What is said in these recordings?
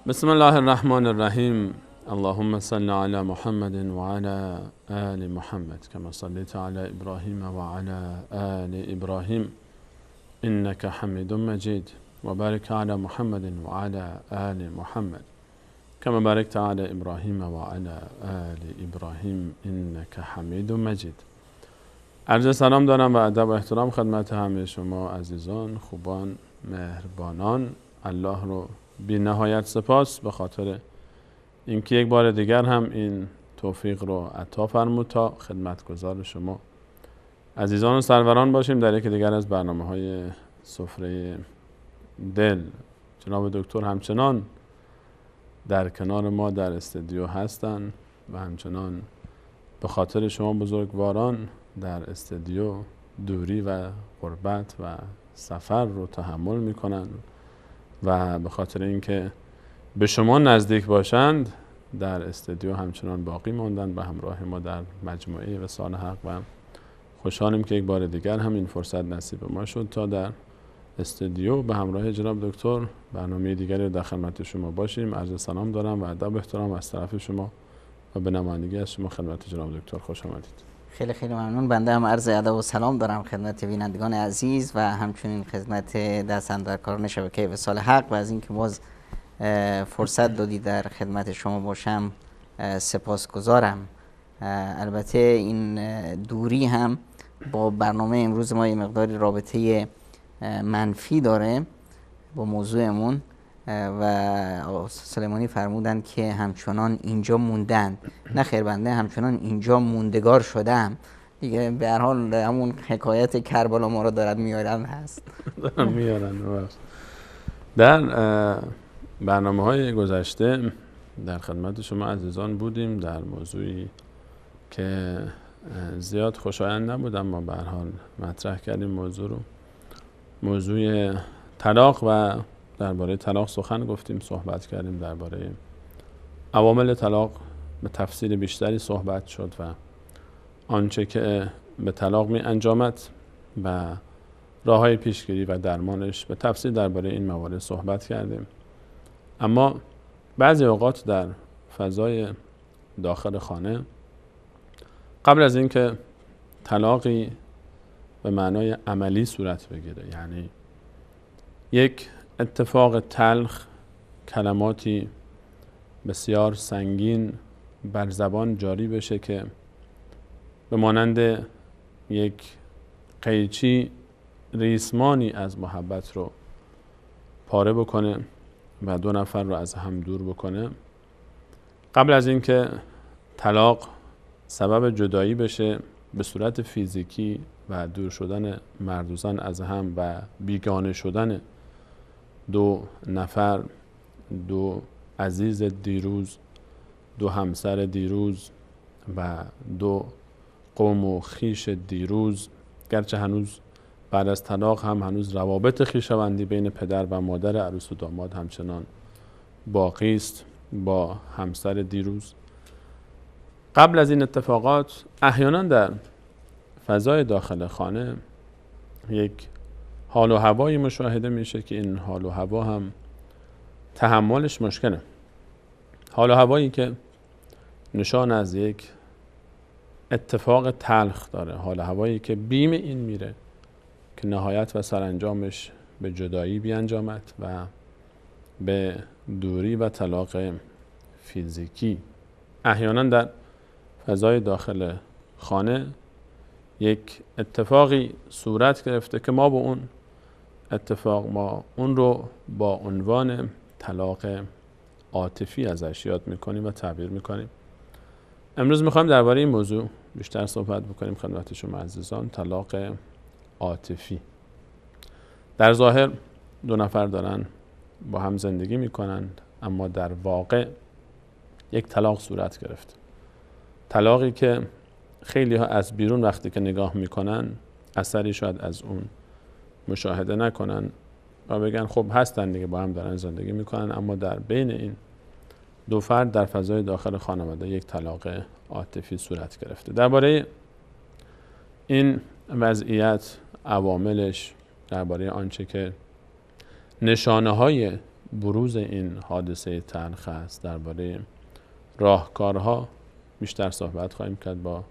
بسم الله الرحمن الرحیم. اللهم صل علی محمد و علی آل محمد كما صليت على ابراهیم و علی آل ابراهیم انك حمید مجید و بارک علی محمد و علی آل محمد كما باركت على ابراهیم و علی آل ابراهیم انك حمید مجید. عرض سلام دارم و ادب و احترام خدمت همه شما عزیزان، خوبان، مهربانان. الله رو بی نهایت سپاس به خاطر اینکه یک بار دیگر هم این توفیق رو عطا فرمود تا خدمتگزار شما عزیزان و سروران باشیم در یکی دیگر از برنامه‌های سفره دل. جناب دکتر همچنان در کنار ما در استودیو هستند و همچنان به خاطر شما بزرگواران در استودیو دوری و غربت و سفر رو تحمل میکنند و به خاطر اینکه به شما نزدیک باشند در استودیو همچنان باقی ماندند و همراه ما در مجموعه وصال حق و خوشحالیم که یک بار دیگر هم این فرصت نصیب ما شد تا در استودیو به همراه جناب دکتر برنامه دیگری در خدمت شما باشیم. عرض سلام دارم و ادب و احترام از طرف شما و به نمایندگی از شما خدمت جناب دکتر خوش آمدید. خیلی ممنون. بنده هم عرض ادب و سلام دارم خدمت بینندگان عزیز و همچنین خدمت دستاندرکاران شبکه وصال حق و از اینکه باز فرصت دادی در خدمت شما باشم سپاسگزارم. البته این دوری هم با برنامه امروز ما یه مقداری رابطه منفی داره با موضوعمون و سلیمانی فرمودند که همچنان اینجا موندن. نه خیر، بنده همچنان اینجا موندگار شدم دیگه. به هر حال همون حکایت کربلا ما رو دارد میارن هست. میارن. در برنامه‌های گذشته در خدمت شما عزیزان بودیم در موضوعی که زیاد خوشایند نبود، اما به هر حال مطرح کردیم موضوع رو، موضوع طلاق، و درباره طلاق سخن گفتیم، صحبت کردیم درباره عوامل طلاق، به تفصیل بیشتری صحبت شد و آنچه که به طلاق می انجامد و راه‌های پیشگیری و درمانش به تفصیل درباره این موارد صحبت کردیم. اما بعضی اوقات در فضای داخل خانه قبل از اینکه طلاقی به معنای عملی صورت بگیره، یعنی یک اتفاق تلخ، کلماتی بسیار سنگین بر زبان جاری بشه که به مانند یک قیچی ریسمانی از محبت رو پاره بکنه و دو نفر رو از هم دور بکنه، قبل از اینکه طلاق سبب جدایی بشه به صورت فیزیکی و دور شدن مرد و زن از هم و بیگانه شدن دو نفر، دو عزیز دیروز، دو همسر دیروز و دو قوم و خیش دیروز، گرچه هنوز بعد از طلاق هم هنوز روابط خویشاوندی بین پدر و مادر عروس و داماد همچنان باقی است با همسر دیروز. قبل از این اتفاقات احیانا در فضای داخل خانه یک حال و هوایی مشاهده میشه که این حال و هوا هم تحملش مشکله. حال و هوایی که نشان از یک اتفاق تلخ داره، حال و هوایی که بیم این میره که نهایت و سرانجامش به جدایی بیانجامد و به دوری و طلاق فیزیکی. احیانا در فضای داخل خانه یک اتفاقی صورت گرفته که ما اون رو با عنوان طلاق عاطفی ازش یاد میکنیم و تعبیر میکنیم. امروز میخوایم درباره این موضوع بیشتر صحبت بکنیم خدمت شما عزیزان. طلاق عاطفی. در ظاهر دو نفر دارن با هم زندگی میکنن، اما در واقع یک طلاق صورت گرفت. طلاقی که خیلی ها از بیرون وقتی که نگاه میکنن اثری شاید از اون مشاهده نکنن و بگن خب هستن دیگه، با هم دارن زندگی میکنن، اما در بین این دو فرد در فضای داخل خانواده یک طلاق عاطفی صورت گرفته. درباره این وضعیت، عواملش، درباره آنچه که نشانه های بروز این حادثه تلخ است، درباره راهکارها بیشتر صحبت خواهیم کرد با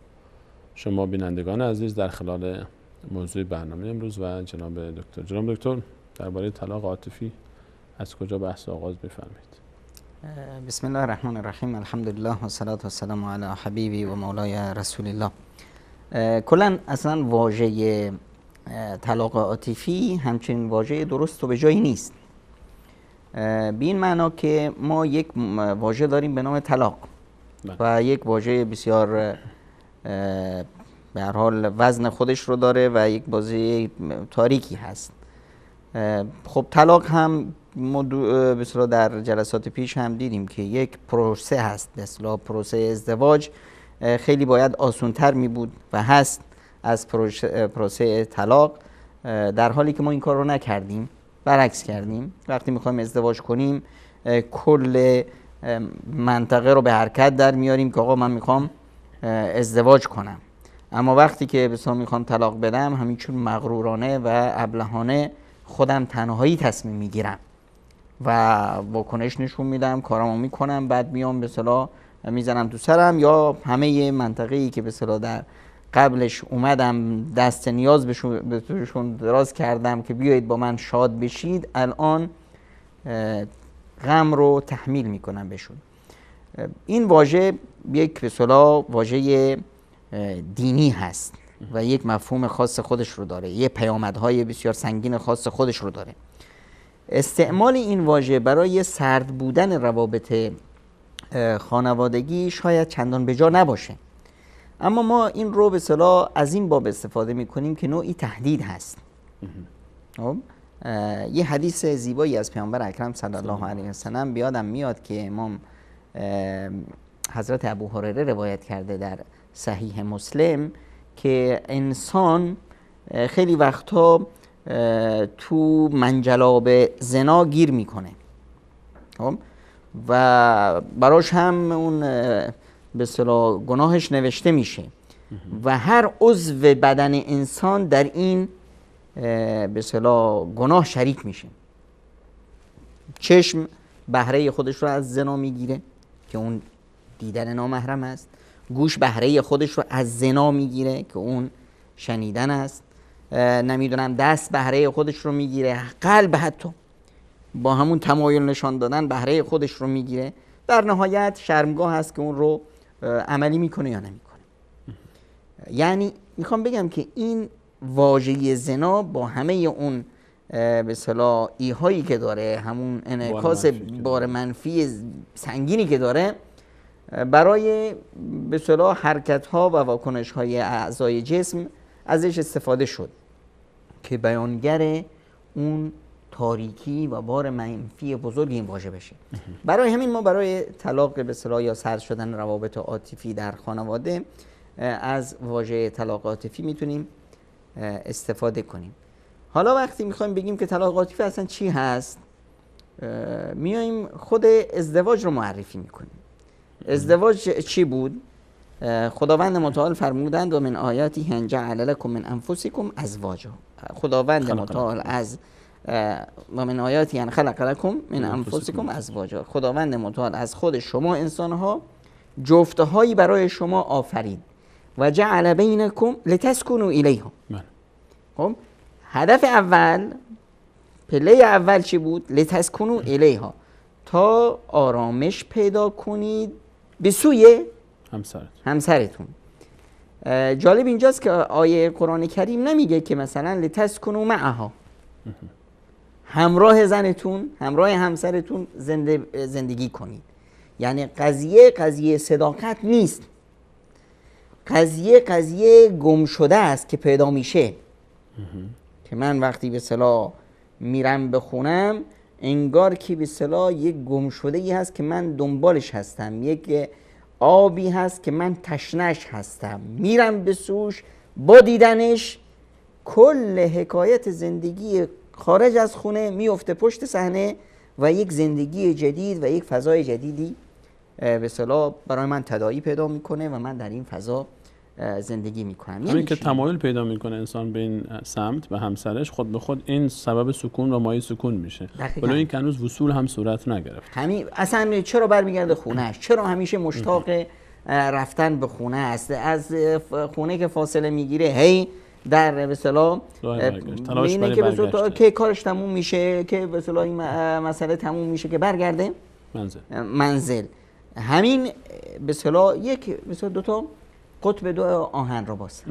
شما بینندگان عزیز در خلال موضوع برنامه امروز و جناب دکتر درباره طلاق عاطفی از کجا بحث آغاز بفرمایید؟ بسم الله الرحمن الرحیم. الحمدلله و الصلاة و السلام علی حبیبی و مولای رسول الله. کلا اصلا واژه طلاق عاطفی همچنین واژه درست و به جایی نیست، به این معنا که ما یک واژه داریم به نام طلاق و یک واژه بسیار به هر حال وزن خودش رو داره و یک واژه تاریکی هست. خب طلاق هم بسیار در جلسات پیش هم دیدیم که یک پروسه هست، مثلا پروسه ازدواج خیلی باید آسان‌تر می بود و هست از پروسه طلاق، در حالی که ما این کار رو نکردیم، برعکس کردیم. وقتی میخوایم ازدواج کنیم کل منطقه رو به حرکت در میاریم که آقا من میخوام ازدواج کنم، اما وقتی که بسیار میخوام طلاق بدم همینچون مغرورانه و ابلهانه خودم تنهایی تصمیم میگیرم و واکنش نشون میدم، کارامو میکنم، بعد میام به اصطلاح میزنم تو سرم، یا همه منطقه‌ای که به اصطلاح در قبلش اومدم دست نیاز بهشون دراز کردم که بیایید با من شاد بشید، الان غم رو تحمیل میکنم بهشون. این واژه یک به اصطلاح واژه دینی هست و یک مفهوم خاص خودش رو داره، یک پیامدهای بسیار سنگین خاص خودش رو داره. استعمال این واژه برای سرد بودن روابط خانوادگی شاید چندان به جا نباشه، اما ما این رو به اصطلاح از این باب استفاده میکنیم که نوعی تهدید هست. یه حدیث زیبایی از پیامبر اکرم صلی الله علیه و سلم بیادم میاد که امام حضرت ابو هریره روایت کرده در صحیح مسلم که انسان خیلی وقتا تو منجلاب زنا گیر میکنه و براش هم اون به اصطلاح گناهش نوشته میشه و هر عضو بدن انسان در این به اصطلاح گناه شریک میشه. چشم بهره خودش رو از زنا میگیره که اون دیدن نامحرم است، گوش بهره خودش رو از زنا میگیره که اون شنیدن است، نمیدونم دست بهره خودش رو میگیره، قلب حتی با همون تمایل نشان دادن بهره خودش رو میگیره، در نهایت شرمگاه هست که اون رو عملی میکنه یا نمیکنه. یعنی میخوام بگم که این واژه زنا با همه اون به اصطلاح ایهایی که داره، همون انعکاس بار منفی سنگینی که داره، برای به اصطلاح حرکت ها و واکنش های اعضای جسم ازش استفاده شد که بیانگر اون تاریکی و بار منفی بزرگ این واژه بشه. برای همین ما برای طلاق به اصطلاح یا سرد شدن روابط عاطفی در خانواده از واژه طلاق عاطفی میتونیم استفاده کنیم. حالا وقتی میخوایم بگیم که طلاق عاطفی اصلا چی هست، میایم خود ازدواج رو معرفی میکنیم. ازدواج چی بود؟ خداوند متعال فرمودند و من آیاتی ان جعل لکم من انفسکم ازواجا. خداوند متعال از و من آیاتی ان خلق لکم من انفسکم ازواجا، خداوند متعال از خود شما انسانها جفتهایی برای شما آفرید و جعل بینکم لتسکنوا الیها. خب هدف اول، پله اول چی بود؟ لتسکنوا الیها، تا آرامش پیدا کنید به سوی همسرتون. جالب اینجاست که آیه قرآن کریم نمیگه که مثلا لتسکنوا معها، همراه زنتون، همراه همسرتون زندگی کنید. یعنی قضیه صداقت نیست، قضیه گم شده است که پیدا میشه که من وقتی به اصطلاح میرم بخونم انگار که به اصطلاح یک گم شده ای هست که من دنبالش هستم، یک آبی هست که من تشنش هستم، میرم به سوش، با دیدنش کل حکایت زندگی خارج از خونه میفته پشت صحنه و یک زندگی جدید و یک فضای جدیدی به اصطلاح برای من تداعی پیدا میکنه و من در این فضا زندگی میکنم. همین که تمایل پیدا میکنه انسان به این سمت به همسرش، خود به خود این سبب سکون و مایه سکون میشه. ولی این که هنوز وصول هم صورت نگرفت. همین اصلا چرا برمیگرده خونهش؟ چرا همیشه مشتاق رفتن به خونه است؟ از خونه که فاصله میگیره هی در به اصطلاح اینه که به اصطلاح که کارش تموم میشه، که به اصطلاح این مسئله تموم میشه که برگرده منزل. همین به اصطلاح یک به اصطلاح دو تا قطب دو آهن رو باز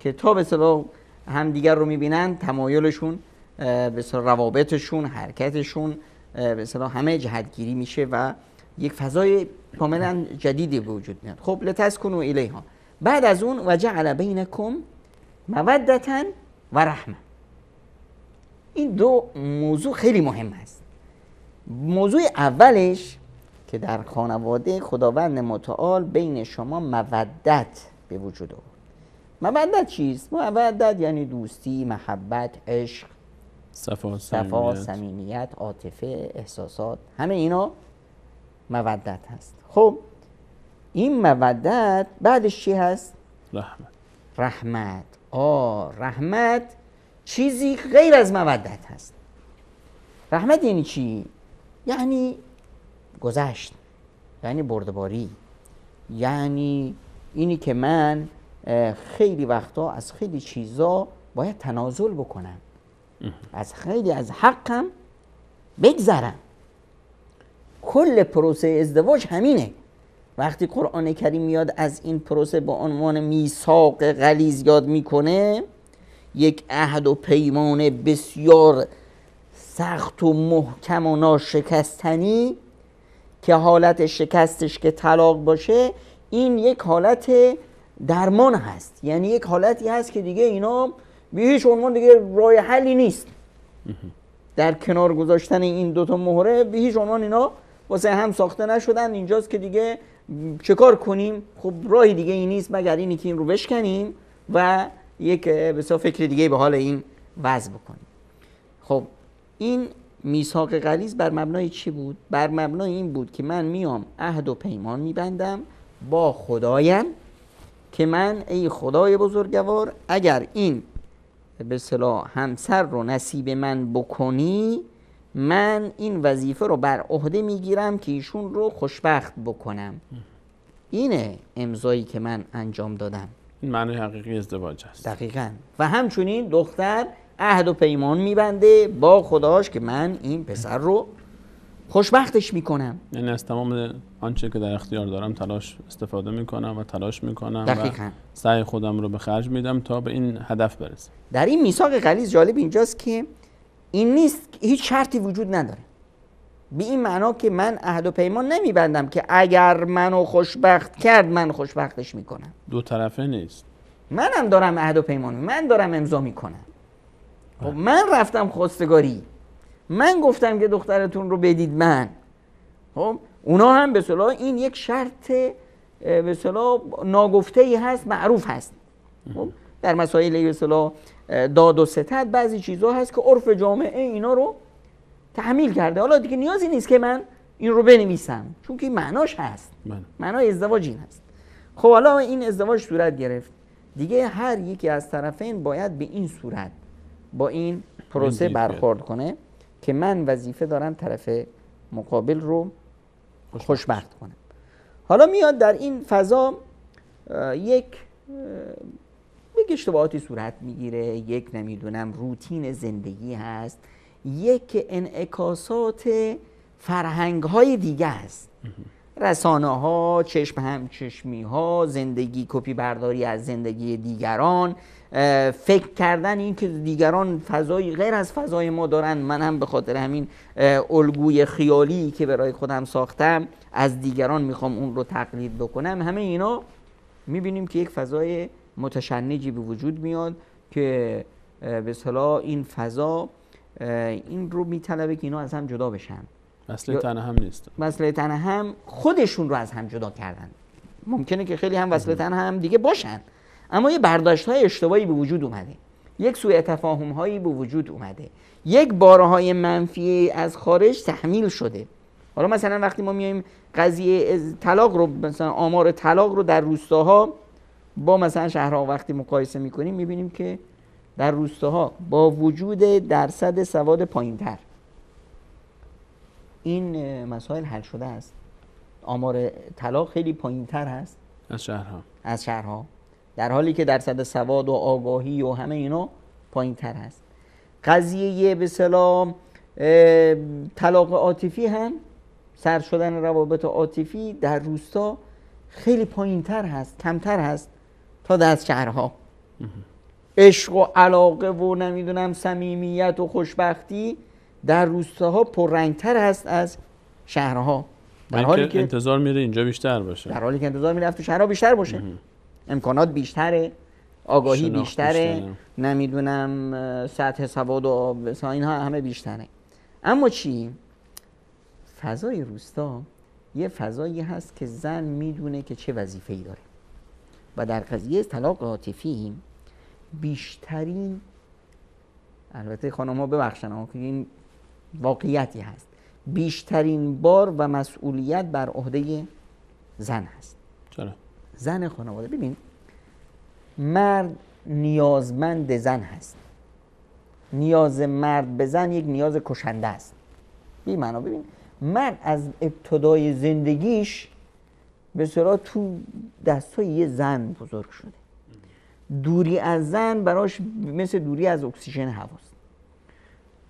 که تا به اصطلاح همدیگر رو میبینن، تمایلشون به اصطلاح روابطشون، حرکتشون به اصطلاح همه جهتگیری میشه و یک فضای کاملا جدیدی به وجود میاد. خب لتسکنوا الیها، بعد از اون و جعل بینکم مودة و رحمه. این دو موضوع خیلی مهم است. موضوع اولش که در خانواده خداوند متعال بین شما مودت به وجود آورد. مودت چیست؟ مودت یعنی دوستی، محبت، عشق، صفا، صمیمیت، عاطفه، احساسات، همه اینا مودت هست. خب این مودت بعدش چی هست؟ رحمت. رحمت چیزی غیر از مودت هست. رحمت یعنی چی؟ یعنی گذشت، یعنی بردباری، یعنی اینی که من خیلی وقتا از خیلی چیزا باید تنازل بکنم، از خیلی از حقم بگذرم. کل پروسه ازدواج همینه. وقتی قرآن کریم میاد از این پروسه با عنوان میثاق غلیظ یاد میکنه، یک عهد و پیمان بسیار سخت و محکم و ناشکستنی که حالت شکستش که طلاق باشه، این یک حالت درمان هست. یعنی یک حالتی هست که دیگه اینا به هیچ عنوان دیگه راه حلی نیست. در کنار گذاشتن این دوتا مهره به هیچ عنوان اینا واسه هم ساخته نشدن. اینجاست که دیگه چه کار کنیم؟ خب راهی دیگه این نیست مگر اینی که این رو بشکنیم و یک بسیار فکر دیگه به حال این وضع بکنیم. خب این میثاق غلیظ بر مبنای چی بود؟ بر مبنای این بود که من میام عهد و پیمان میبندم با خدایم که من ای خدای بزرگوار اگر این به اصطلاح همسر رو نصیب من بکنی، من این وظیفه رو بر عهده میگیرم که ایشون رو خوشبخت بکنم. اینه امضایی که من انجام دادم. این معنی حقیقی ازدواج است. دقیقاً. و همچنین دختر عهد و پیمان میبنده با خداش که من این پسر رو خوشبختش میکنم. یعنی از تمام آنچه که در اختیار دارم تلاش استفاده میکنم و تلاش میکنم دقیقاً. و سعی خودم رو به خرج میدم تا به این هدف برسم. در این میثاق غلیظ جالب اینجاست که این نیست، هیچ شرطی وجود نداره. به این معنا که من عهد و پیمان نمیبندم که اگر منو خوشبخت کرد من خوشبختش میکنم. دو طرفه نیست. منم دارم عهد و پیمان، من دارم امضا میکنم. خب من رفتم خواستگاری، من گفتم که دخترتون رو بدید من. خب اونا هم به اصطلاح این یک شرط به اصطلاح ناگفته ای هست، معروف هست. خب در مسائل به اصطلاح داد و ستد بعضی چیزها هست که عرف جامعه اینا رو تحمیل کرده. حالا دیگه نیازی نیست که من این رو بنویسم چون که معناش هست. معنای ازدواج این هست. خب حالا این ازدواج صورت گرفت، دیگه هر یکی از طرفین باید به این صورت با این پروسه برخورد کنه که من وظیفه دارم طرف مقابل رو خوشبخت کنم. حالا میاد در این فضا یک اشتباهاتی صورت میگیره، یک نمیدونم روتین زندگی هست، یک انعکاسات فرهنگ های دیگه هست، رسانه ها، چشم همچشمی ها، زندگی کپی برداری از زندگی دیگران، فکر کردن این که دیگران فضایی غیر از فضای ما دارن، من هم به خاطر همین الگوی خیالی که برای خودم ساختم از دیگران میخوام اون رو تقلید بکنم. همه اینا میبینیم که یک فضای متشنجی به وجود میاد که به اصطلاح این فضا این رو میطلبه که اینا از هم جدا بشن. مسئله تنه هم نیست. مسئله تنه هم خودشون رو از هم جدا کردن. ممکنه که خیلی هم مسئله تنه هم دیگه باشن، اما یه برداشت های اشتباهی به وجود اومده، یک سوء تفاهم هایی به وجود اومده، یک بارهای منفی از خارج تحمیل شده. حالا مثلا وقتی ما میایم قضیه طلاق رو، مثلا آمار طلاق رو در روستاها با مثلا شهرها وقتی مقایسه میکنیم میبینیم که در روستاها با وجود درصد سواد پایینتر این مسائل حل شده است. آمار طلاق خیلی پایینتر هست از شهرها، در حالی که درصد سواد و آگاهی و همه اینا پایینتر هست. قضیه به اصطلاح طلاق عاطفی هم، سرد شدن روابط عاطفی در روستا خیلی پایینتر هست، کمتر هست تا در شهرها. عشق و علاقه و نمیدونم صمیمیت و خوشبختی در روستاها پررنگتر هست از شهرها، در حالی که انتظار میره اینجا بیشتر باشه، در حالی که انتظار میره تو شهرها بیشتر باشه. امکانات بیشتره، آگاهی بیشتره، نمیدونم سطح سواد و اینها همه بیشتره. اما چی؟ فضای روستا یه فضایی هست که زن میدونه که چه وظیفه‌ای داره و در قضیه طلاق عاطفی بیشترین، البته خانم‌ها ببخشن اما که این واقعیتی هست، بیشترین بار و مسئولیت بر عهده زن هست. چرا؟ زن خانواده. ببین، مرد نیازمند زن هست. نیاز مرد به زن یک نیاز کشنده است. بی معنا. ببین، مرد از ابتدای زندگیش به صورت تو دستای یه زن بزرگ شده. دوری از زن براش مثل دوری از اکسیژن هواست.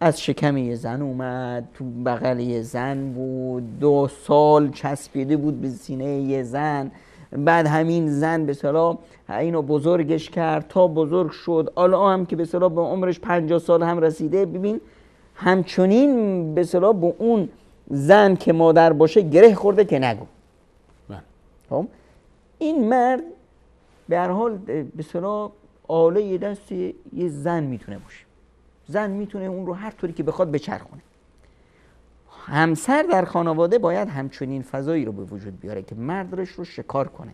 از شکم یه زن اومد، تو بغل یه زن بود، 2 سال چسبیده بود به سینه یه زن، بعد همین زن به اصطلاح اینو بزرگش کرد تا بزرگ شد، حالا هم که به اصطلاح به عمرش 50 سال هم رسیده. ببین همچنین به اصطلاح با اون زن که مادر باشه گره خورده که نگو. خب این مرد به هر حال به اصطلاح آله دست یه زن میتونه باشه. زن میتونه اون رو هر طوری که بخواد بچرخونه. همسر در خانواده باید همچنین فضایی رو به وجود بیاره که مردش رو شکار کنه،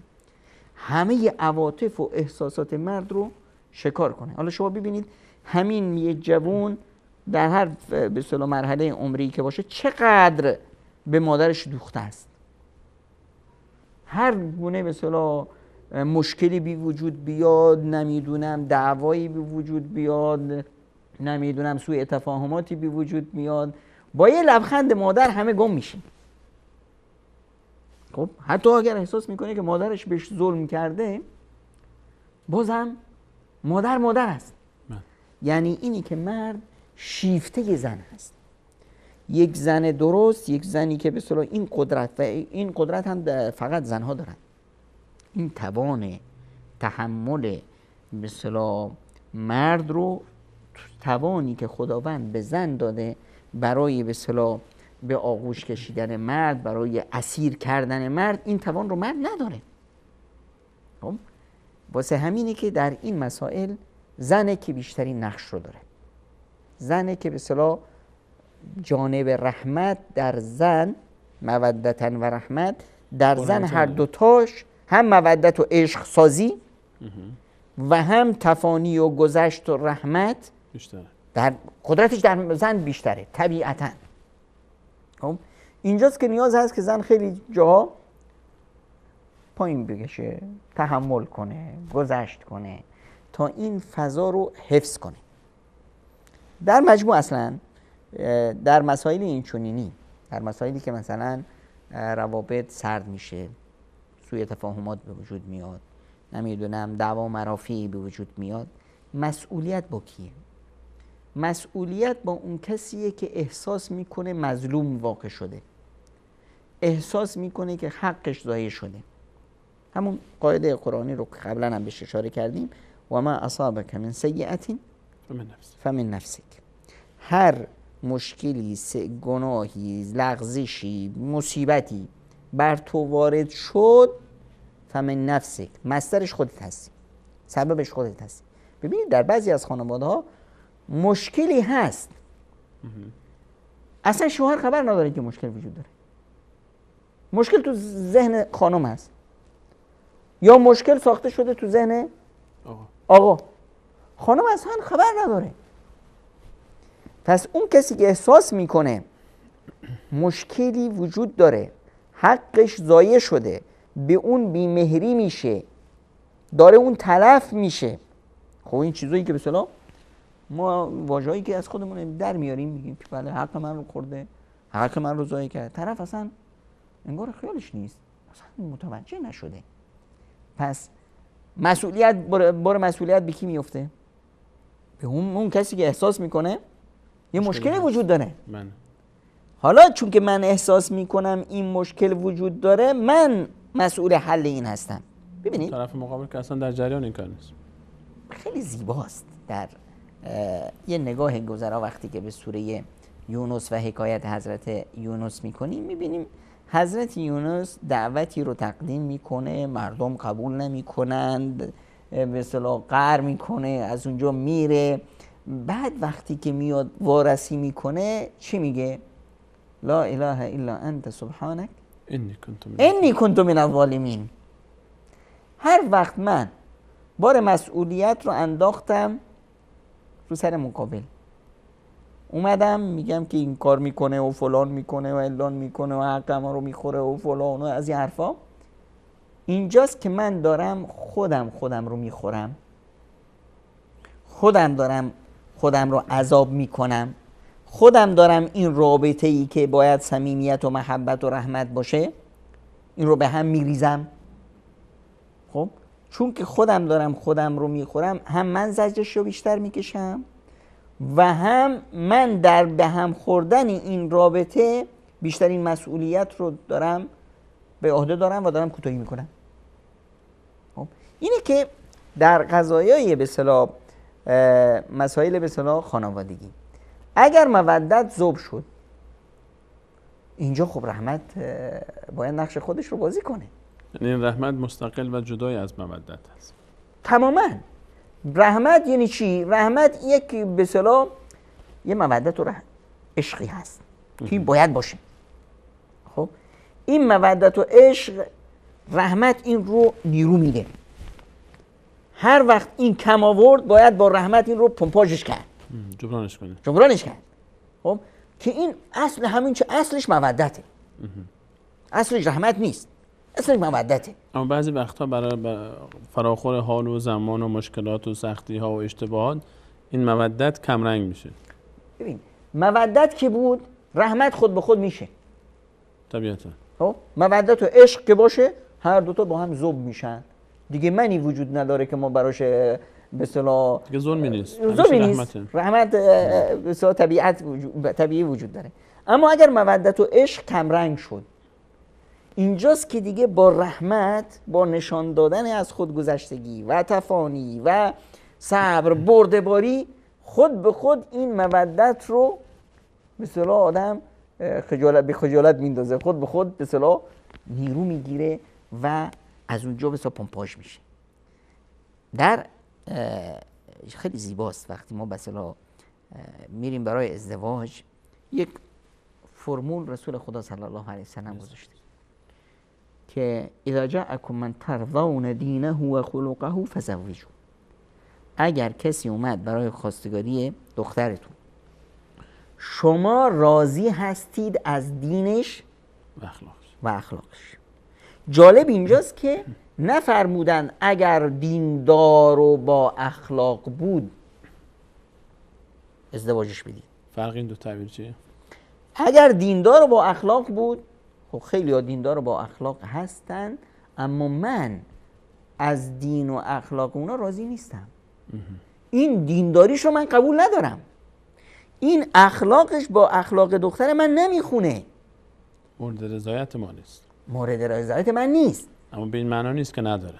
همه عواطف و احساسات مرد رو شکار کنه. حالا شما ببینید همین یه جوان در هر به اصطلاح مرحله عمری که باشه چقدر به مادرش دوخته است. هر گونه به اصطلاح مشکلی بی وجود بیاد، نمیدونم دعوایی بی وجود بیاد، نمیدونم سوء تفاهماتی بی وجود میاد، با یه لبخند مادر همه گم میشین. خب حتی اگر احساس میکنه که مادرش بهش ظلم کرده، بازم مادر است. یعنی اینی که مرد شیفته ی زن هست. یک زن درست، یک زنی که به اصطلاح این قدرت، و این قدرت هم فقط زنها دارن، این توان تحمل به اصطلاح مرد رو، توانی که خداوند به زن داده برای به اصطلاح به آغوش کشیدن مرد، برای اسیر کردن مرد، این توان رو مرد نداره. خب واسه همینه که در این مسائل زنه که بیشترین نقش رو داره. زنه که به اصطلاح جانب رحمت در زن، مودتن و رحمت در زن، هر دوتاش هم مودت و عشق سازی و هم تفانی و گذشت و رحمت بیشتره. در قدرتش در زن بیشتره طبیعتاً. خب اینجاست که نیاز هست که زن خیلی جاها پایین بکشه، تحمل کنه، گذشت کنه تا این فضا رو حفظ کنه. در مجموع اصلا در مسائل اینچنینی، در مسائلی که مثلا روابط سرد میشه، سوء تفاهمات به وجود میاد، نمیدونم دعوا مرافعی به وجود میاد، مسئولیت با کیه؟ مسئولیت با اون کسیه که احساس میکنه مظلوم واقع شده، احساس میکنه که حقش ضایع شده. همون قاعده قرآنی رو قبلا هم بهش اشاره کردیم، و ما اصابک من سیئت فمن نفسک. هر مشکلی، گناهی، لغزشی، مصیبتی بر تو وارد شد، فمن نفسک، مصدرش خودت هستی، سببش خودت هستی. ببینید در بعضی از خانواده ها مشکلی هست، اصلا شوهر خبر نداره که مشکل وجود داره. مشکل تو ذهن خانم هست یا مشکل ساخته شده تو ذهن آقا. خانم اصلا خبر نداره. پس اون کسی که احساس میکنه مشکلی وجود داره، حقش ضایع شده، به اون بیمهری میشه، داره اون تلف میشه. خب این چیزایی که به اصطلاح ما واژه‌ای که از خودمون در میاریم میگیم که بله حق من رو خورده، حق من رو ضایع کرد، طرف اصلا انگار خیالش نیست، اصلا متوجه نشده. پس مسئولیت بار مسئولیت به کی میفته؟ به اون کسی که احساس میکنه یه مشکلی وجود داره. حالا چون که من احساس میکنم این مشکل وجود داره، من مسئول حل این هستم. ببینید طرف مقابل که اصلا در جریان این کار نیست. خیلی زیباست در یه نگاه گذرا وقتی که به سوره یونس و حکایت حضرت یونس میکنیم، میبینیم حضرت یونس دعوتی رو تقدیم میکنه، مردم قبول نمیکنند، به اصطلاح قهر میکنه، از اونجا میره. بعد وقتی که میاد وارسی میکنه چی میگه؟ لا اله الا انت سبحانک انی کنت من الظالمین. هر وقت من بار مسئولیت رو انداختم رو سر مقابل، اومدم میگم که این کار میکنه و فلان میکنه و علان میکنه و حق ما رو میخوره و فلان و از این حرفا، اینجاست که من دارم خودم رو میخورم، خودم رو عذاب میکنم، خودم دارم این رابطه ای که باید صمیمیت و محبت و رحمت باشه این رو به هم میریزم. خب چون که خودم رو میخورم، هم من زجرش رو بیشتر میکشم و هم من در به هم خوردن این رابطه بیشترین مسئولیت رو دارم به عهده دارم و دارم کوتاهی میکنم. خب اینه که در قضایای به اصطلاح مسائل به اصطلاح خانوادگی اگر مودت ذوب شد، اینجا خب رحمت باید نقش خودش رو بازی کنه. یعنی رحمت مستقل و جدای از مودت هست. تماما. رحمت یعنی چی؟ رحمت یک به اصطلاح یه مودت و عشقی هست که باید باشه. خب این مودت و عشق، رحمت این رو نیرو میده. هر وقت این کم آورد باید با رحمت این رو پمپاژش کرد، جبرانش کرد. خب که این اصل همین چه اصلش مودته، اصلش رحمت نیست، اصلش مودته. اما بعضی وقتها برای فراخور حال و زمان و مشکلات و سختی ها و اشتباهات این مودت کم رنگ میشه. ببین مودت که بود، رحمت خود به خود میشه طبیعتا. خب مودت و عشق که باشه، هر دوتا با هم ذوب میشن دیگه. منی وجود نداره که ما براش به اصطلاح دیگه ظلمی نیست، رحمت به اصطلاح طبیعی وجود داره. اما اگر مودت و عشق کم رنگ شد، اینجاست که دیگه با رحمت، با نشان دادن از خودگذشتگی و تفانی و صبر، بردباری، خود به خود این مودت رو به اصطلاح آدم خجالت میندازه، خود به خود به اصطلاح نیرو میگیره و از اونجا به اصطلاح پمپاژ میشه. در خیلی زیباست وقتی ما به اصطلاح میریم برای ازدواج، یک فرمول رسول خدا صلی الله علیه وسلم گذاشته که اذا جاءکم من ترضون دینه و خلقه فزوجوه. اگر کسی اومد برای خواستگاری دخترتون، شما راضی هستید از دینش و اخلاقش. جالب اینجاست که نفرمودن اگر دیندار و با اخلاق بود ازدواجش بدید. فرق این دو تعبیر چیه؟ اگر دیندار و با اخلاق بود، خب خیلی ها دیندار و با اخلاق هستن، اما من از دین و اخلاق اونا راضی نیستم. این دینداریش رو من قبول ندارم، این اخلاقش با اخلاق دختر من نمیخونه، مورد رضایت ما نیست، مورد رضایت من نیست. اما به این معنا نیست که نداره.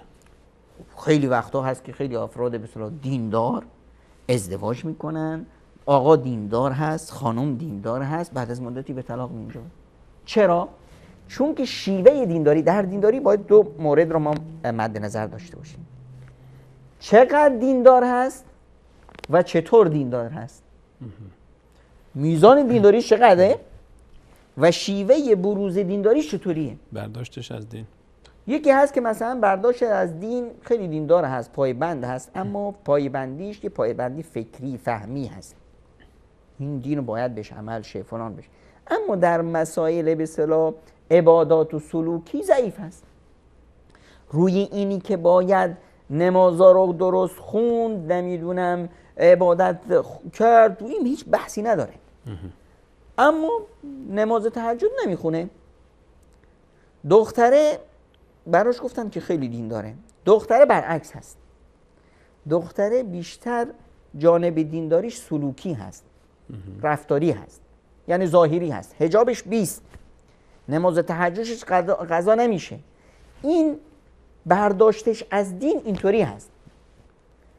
خیلی وقتا هست که خیلی افراد به اصطلاح دیندار ازدواج میکنن، آقا دیندار هست، خانم دیندار هست، بعد از مدتی به طلاق می‌رسه. چرا؟ چون که شیوه دینداری، در دینداری باید دو مورد رو ما مد نظر داشته باشیم: چقدر دیندار هست و چطور دیندار هست. میزان دینداریش چقدره و شیوه بروز دینداریش چطوریه، برداشتش از دین. یکی هست که مثلا برداشت از دین خیلی دیندار هست، پایبند هست، اما پایبندیش که پایبندی فکری فهمی هست، این دین رو باید بهش عمل شه فلان بشه، اما در مسائل به اصطلاح عبادات و سلوکی ضعیف هست. روی اینی که باید نمازا رو درست خوند، نمیدونم عبادت کرد، تو این هیچ بحثی نداره. اما نماز تهجد نمیخونه. دختره براش گفتن که خیلی دین داره. دختره برعکس هست. دختره بیشتر جانب دینداریش سلوکی هست، رفتاری هست، یعنی ظاهری هست. حجابش 20، نماز تهجدش قضا نمیشه. این برداشتش از دین اینطوری هست.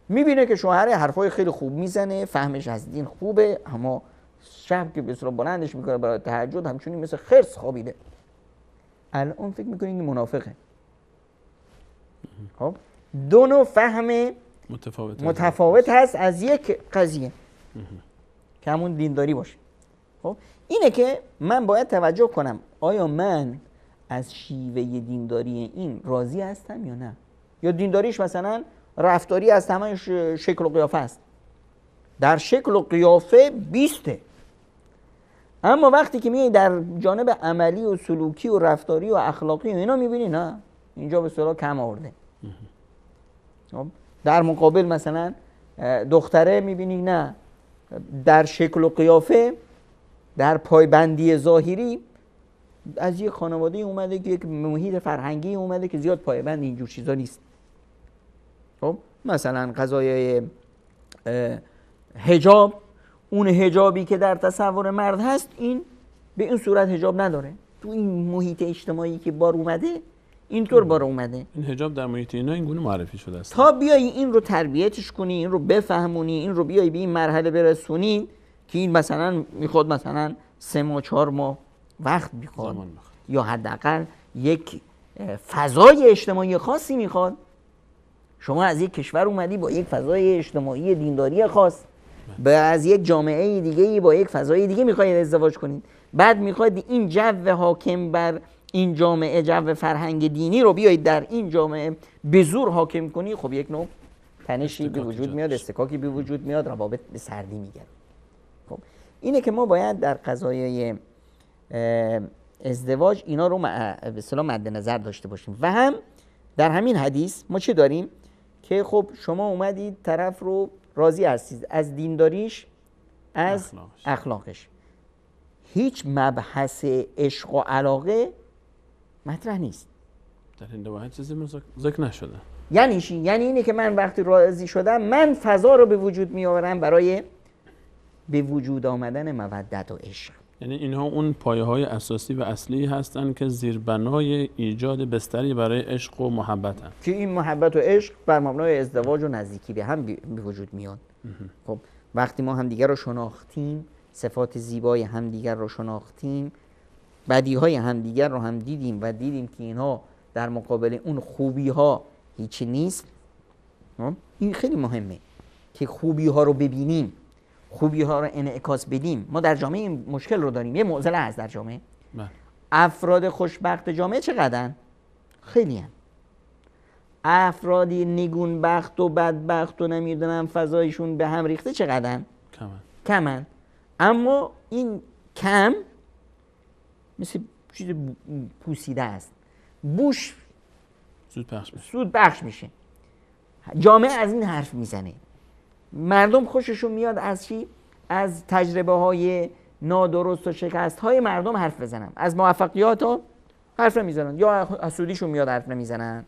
میبینه که شوهر حرفای خیلی خوب میزنه، فهمش از دین خوبه، اما شب که بسیار بلندش میکنه برای تهجد همچنین مثل خرس خوابیده. الان فکر میکنه این منافقه. خب دو نوع فهم متفاوت هست از یک قضیه که همون دینداری باشه. خب اینه که من باید توجه کنم آیا من از شیوه دینداری این راضی هستم یا نه، یا دینداریش مثلا رفتاری از تمام شکل و قیافه است. در شکل و قیافه 20، اما وقتی که میای در جانب عملی و سلوکی و رفتاری و اخلاقی و اینا میبینی نه، اینجا به اصطلاح کم آورده. در مقابل مثلا دختره میبینی نه، در شکل و قیافه، در پایبندی ظاهری از یک خانواده اومده که یک محیط فرهنگی اومده که زیاد پایبند اینجور چیزا نیست. خب مثلا قضایای حجاب، اون حجابی که در تصور مرد هست این به این صورت حجاب نداره. تو این محیط اجتماعی که بار اومده اینطور بار اومده. این حجاب در محیط اینا این گونه معرفی شده است. تا بیای این رو تربیتش کنی، این رو بفهمونی، این رو بیای به این مرحله برسونی که این مثلا میخواد مثلا 3 ماه 4 ماه وقت میخواد، یا حداقل یک فضای اجتماعی خاصی میخواد. شما از یک کشور اومدی با یک فضای اجتماعی دینداری خاص، از یک جامعه دیگه با یک فضای دیگه میخواید ازدواج کنید، بعد میخواید این جو حاکم بر این جامعه، جو فرهنگ دینی رو بیایید در این جامعه به زور حاکم کنی. خب یک نوع تنشی به وجود میاد، استکاکی به وجود میاد، روابط به سردی میگیره. خب اینه که ما باید در قضایای ازدواج اینا رو به اصطلاح مد نظر داشته باشیم. و هم در همین حدیث ما چه داریم که خب شما اومدید طرف رو راضی هستید از دینداریش، از اخلاقش، هیچ مبحث عشق و علاقه مطرح نیست. در این دو چیزی ذکر نشده. یعنی چی؟ یعنی اینه که من وقتی راضی شدم من فضا رو به وجود میآورم برای به وجود آمدن مودت و عشق. یعنی اینها اون پایه‌های اساسی و اصلی هستند که زیربنای ایجاد بستری برای عشق و محبت هستند، که این محبت و عشق بر مبنای ازدواج و نزدیکی به هم به وجود میاد. خب وقتی ما همدیگر رو شناختیم، صفات زیبای همدیگر رو شناختیم، بدیهای همدیگر رو هم دیدیم و دیدیم که اینها در مقابل اون خوبی ها هیچی نیست. این خیلی مهمه که خوبی ها رو ببینیم، خوبی ها رو انعکاس بدیم. ما در جامعه این مشکل رو داریم. یه معضله هست در جامعه. افراد خوشبخت جامعه چقدرن؟ خیلی هن. افرادی نگونبخت و بدبخت و نمیدونم فضایشون به هم ریخته چقدرن؟ کمن. اما این کم مثل چیز پوسیده است، بوش زود پخش میشه. جامعه از این حرف میزنه. مردم خوششون میاد از چی؟ از تجربه های نادرست و شکست های مردم حرف بزنن. از موفقیات ها حرف نمیزنن، یا حسودیشون میاد حرف نمیزنن،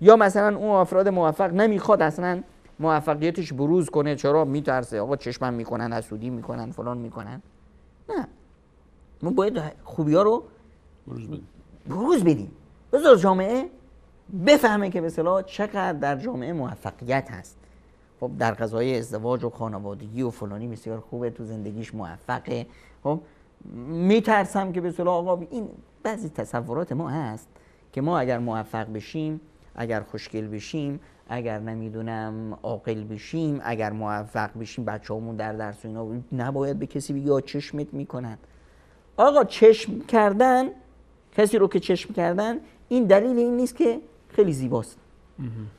یا مثلا اون افراد موفق نمیخواد اصلا موفقیتش بروز کنه. چرا؟ میترسه آقا چشمم میکنن، حسودی میکنن، فلان میکنن. نه، ما باید خوبی ها رو بروز بدیم. بذار جامعه بفهمه که به اصطلاح چقدر در جامعه موفقیت هست. خب در قضای ازدواج و خانوادگی و فلانی بسیار خوبه، تو زندگیش موفقه. خب میترسم که به اصطلاح آقا این بعضی تصورات ما هست که ما اگر موفق بشیم، اگر خوشگل بشیم، اگر نمیدونم عاقل بشیم، اگر موفق بشیم، بچه‌هامون در درس و اینا نباید به کسی بگی چشمت میکنن. آقا چشم کردن، کسی رو که چشم کردن، این دلیل این نیست که خیلی زیباست.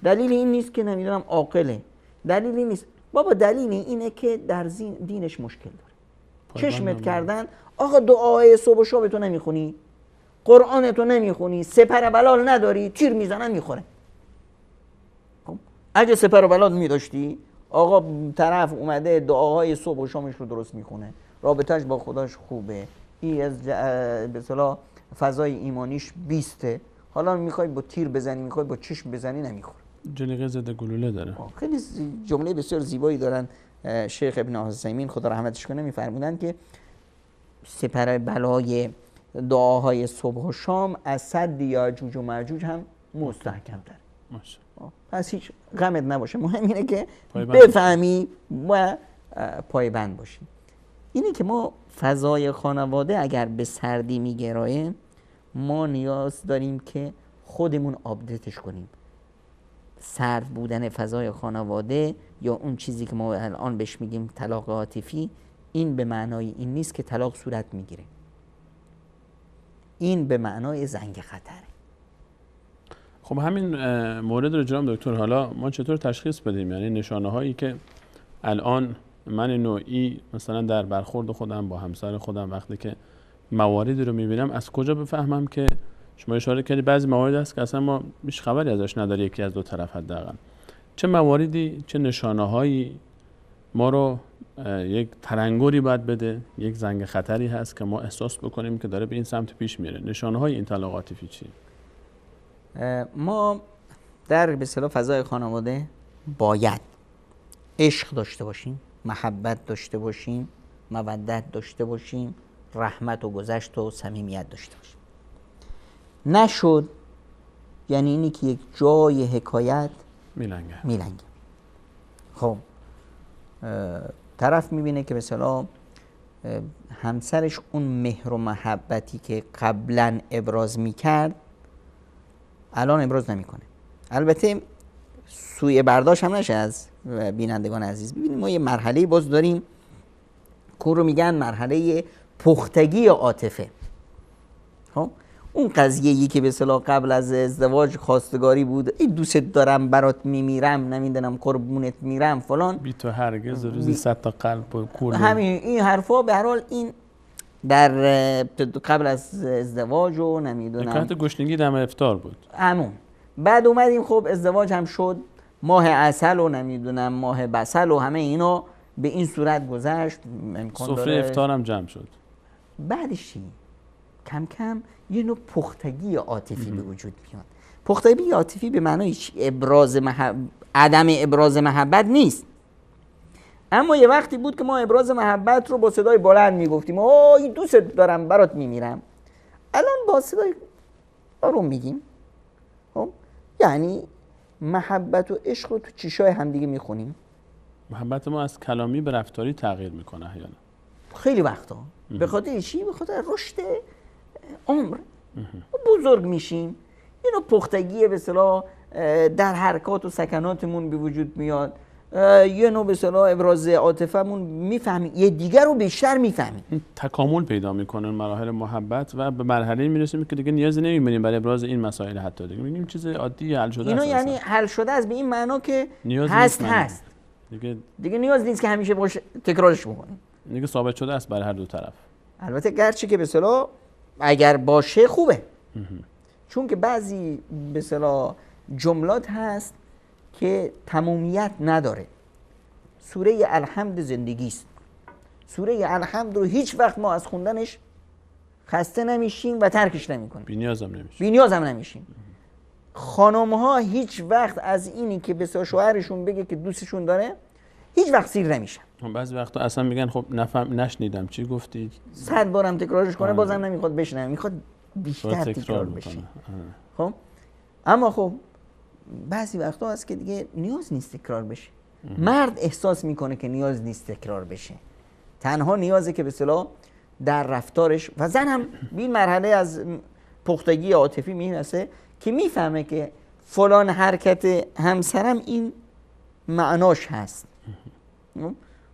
دلیل این نیست که نمیدونم عاقله. دلیل این نیست. بابا دلیل اینه که در دینش مشکل داره. چشمت کردن. آقا دعای صبح و شب تو نمیخونی، قرآن تو نمیخونی، سپر بلال نداری، تیر میزنن میخوره. اگه سپر و بلاد می‌داشتی، آقا طرف اومده دعاهای صبح و شامش رو درست میخونه، رابطهش با خداش خوبه، این از به اصطلاح فضای ایمانیش 20، حالا میخوای با تیر بزنی، میخوای با چشم بزنی، نمیخوره. جلیقه ضد گلوله داره. خیلی جمله بسیار زیبایی دارن شیخ ابن عثیمین خدا رحمتش کنه، میفرمودن که سپر بلای دعاهای صبح و شام از سد یاجوج و ماجوج هم مستحکم تر. پس هیچ غمت نباشه، مهم اینه که بفهمی و پایبند باشی. اینه که ما فضای خانواده اگر به سردی میگراییم، ما نیاز داریم که خودمون آپدیتش کنیم. سرد بودن فضای خانواده یا اون چیزی که ما الان بهش میگیم طلاق عاطفی، این به معنای این نیست که طلاق صورت میگیره، این به معنای زنگ خطره. خب همین مورد رو جناب دکتر حالا ما چطور تشخیص بدیم؟ یعنی نشانه هایی که الان من نوعی مثلا در برخورد خودم با همسر خودم وقتی که مواردی رو میبینم، از کجا بفهمم که شما اشاره کردید بعضی موارد هست که اصلا ما هیچ خبری ازش نداره، یکی از دو طرف حداقل، چه مواردی، چه نشانه هایی ما رو یک ترنگوری باید بده، یک زنگ خطری هست که ما احساس بکنیم که داره به این سمت پیش میره؟ نشانه های این طلاق عاطفی چیه؟ ما در به اصطلاح فضای خانواده باید عشق داشته باشیم، محبت داشته باشیم، مودت داشته باشیم، رحمت و گذشت و صمیمیت داشته باشیم. نشد یعنی اینی که یک جای حکایت میلنگه. خب طرف میبینه که مثلا همسرش اون مهر و محبتی که قبلا ابراز میکرد الان ابراز نمیکنه. البته سوء برداشت هم نشه از بینندگان عزیز. ببینید ما یه مرحله باز داریم که رو میگن مرحله پختگی عاطفه. خب اون قضیه‌ای که به اصطلاح قبل از ازدواج خواستگاری بود، این دوست دارم، برات میمیرم، نمیدونم قربونت میرم فلان، بی تو هرگز روزی 100 تا قلب کول، همین این حرفا به هر حال این در قبل از ازدواج و نمیدونم حکایت گشنگی دم افطار بود. همون بعد اومدیم خب ازدواج هم شد، ماه عسل و نمیدونم ماه بسل و همه اینا به این صورت گذشت، سفره افطار هم جمع شد. بعدش کم کم یه نوع پختگی عاطفی به وجود میاد. پختگی عاطفی به معنای عدم ابراز محبت نیست، اما یه وقتی بود که ما ابراز محبت رو با صدای بلند میگفتیم، اوه دوست دارم، برات میمیرم. الان با صدای آروم میگیم. خب یعنی محبت و عشق رو تو چشای همدیگه میخونیم. محبت ما از کلامی به رفتاری تغییر میکنه احیانا. خیلی وقتا به خاطر چی؟ به خاطر رشد عمر بزرگ میشیم. اینو پختگی به اصطلاح در حرکات و سکناتمون به وجود میاد. یه نوع به اصطلاح ابراز عاطفه‌مون میفهمیم، یه دیگر رو بیشتر میفهمیم. تکامل پیدا میکنه مراحل محبت و به مرحله میرسیم که دیگه نیازی نمیبینیم برای ابراز این مسائل. حتی دیگه میگیم چیز عادی حل شده است. اینو یعنی حل شده است به این معنا که هست دیگه نیاز نیست که همیشه باش تکرارش بکنیم. دیگه ثابت شده است برای هر دو طرف. البته گرچه که به اصطلاح اگر باشه خوبه، چون که بعضی به اصطلاح جملات هست که تمامیت نداره. سوره الحمد زندگی است. سوره الحمد رو هیچ وقت ما از خوندنش خسته نمیشیم و ترکش نمیکنیم. بی‌نیاز هم نمیشیم. خانم ها هیچ وقت از اینی که به شوهرشون بگه که دوستشون داره هیچ وقت سیر نمیشن. بعضی وقتا اصلا میگن خب نشنیدم چی گفتی، 100 بارم تکرارش کنه بازم نمیخواد بشنوه، میخواد بیشتر تکرار بشه. خب اما خب بعضی وقتا هست که دیگه نیاز نیست تکرار بشه. مرد احساس میکنه که نیاز نیست تکرار بشه، تنها نیازه که به اصطلاح در رفتارش، و زن هم به این مرحله از پختگی عاطفی میرسه که میفهمه که فلان حرکت همسرم این معناش هست.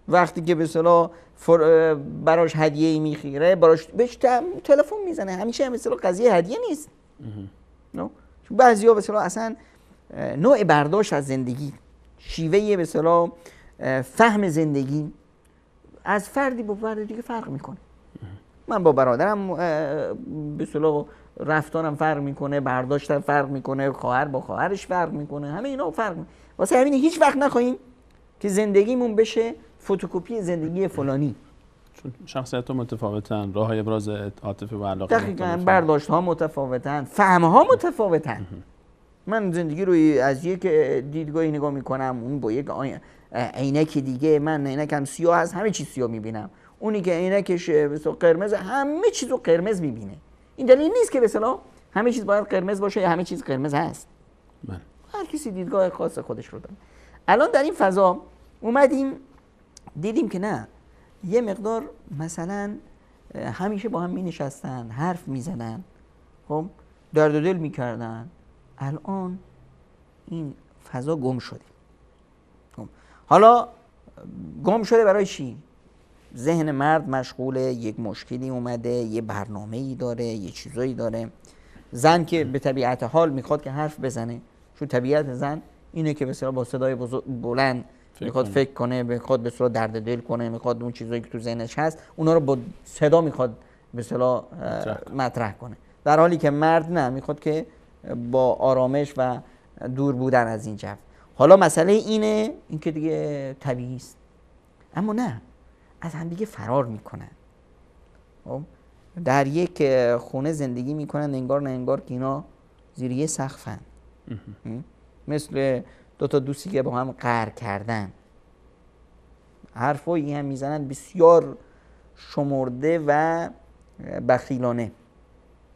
وقتی که به اصطلاح براش هدیه میخیره، بهش تلفن میزنه، همیشه به اصطلاح قضیه هدیه نیست. چون بعضیا به اصطلاح اصلا نوع برداشت از زندگی، شیوه به اصطلاح فهم زندگی از فردی به فرد دیگه فرق میکنه. من با برادرم به اصطلاح رفتارم فرق میکنه، برداشتم فرق میکنه، خواهر با خواهرش فرق میکنه، همه اینا فرق میکنه. واسه همین هیچ وقت نخواهیم که زندگیمون بشه فتوکپی زندگی فلانی. چون شخصیت‌ها متفاوتن، راه‌های ابراز عاطفه و علاقه دقیقاً، برداشت‌ها متفاوتن، فهم‌ها متفاوتن. من زندگی رو از یک دیدگاهی نگاه میکنم، اون با یک عینک دیگه. من عینکم سیاه هست، همه چیز سیاه میبینم. اونی که عینکش قرمز، همه چیز رو قرمز میبینه. این دلیل نیست که مثلا همه چیز باید قرمز باشه یا همه چیز قرمز هست. هر کسی دیدگاه خاص خودش رو داره. الان در این فضا اومدیم دیدیم که نه، یه مقدار مثلا همیشه با هم می نشستن، حرف می زدن، خب درد و دل می کردن. الان این فضا گم شده. حالا گم شده برای چی؟ ذهن مرد مشغول یک مشکلی اومده، یه برنامه‌ای داره، یه چیزایی داره. زن که به طبیعت حال میخواد که حرف بزنه، چون طبیعت زن اینه که به اصطلاح با صدای بلند میخواد فکر کنه، میخواد به اصطلاح درد دل کنه، میخواد اون چیزایی که تو ذهنش هست اونا رو با صدا میخواد به اصطلاح مطرح کنه. در حالی که مرد نه، میخواد که با آرامش و دور بودن از این جو. حالا مسئله اینه، این که دیگه طبیعی است، اما نه، از هم دیگه فرار میکنن. در یک خونه زندگی میکنن انگار نه انگار که اینا زیر یه سقفن، مثل دو تا دوستی که با هم قهر کردن. حرفایی هم میزنن بسیار شمرده و بخیلانه،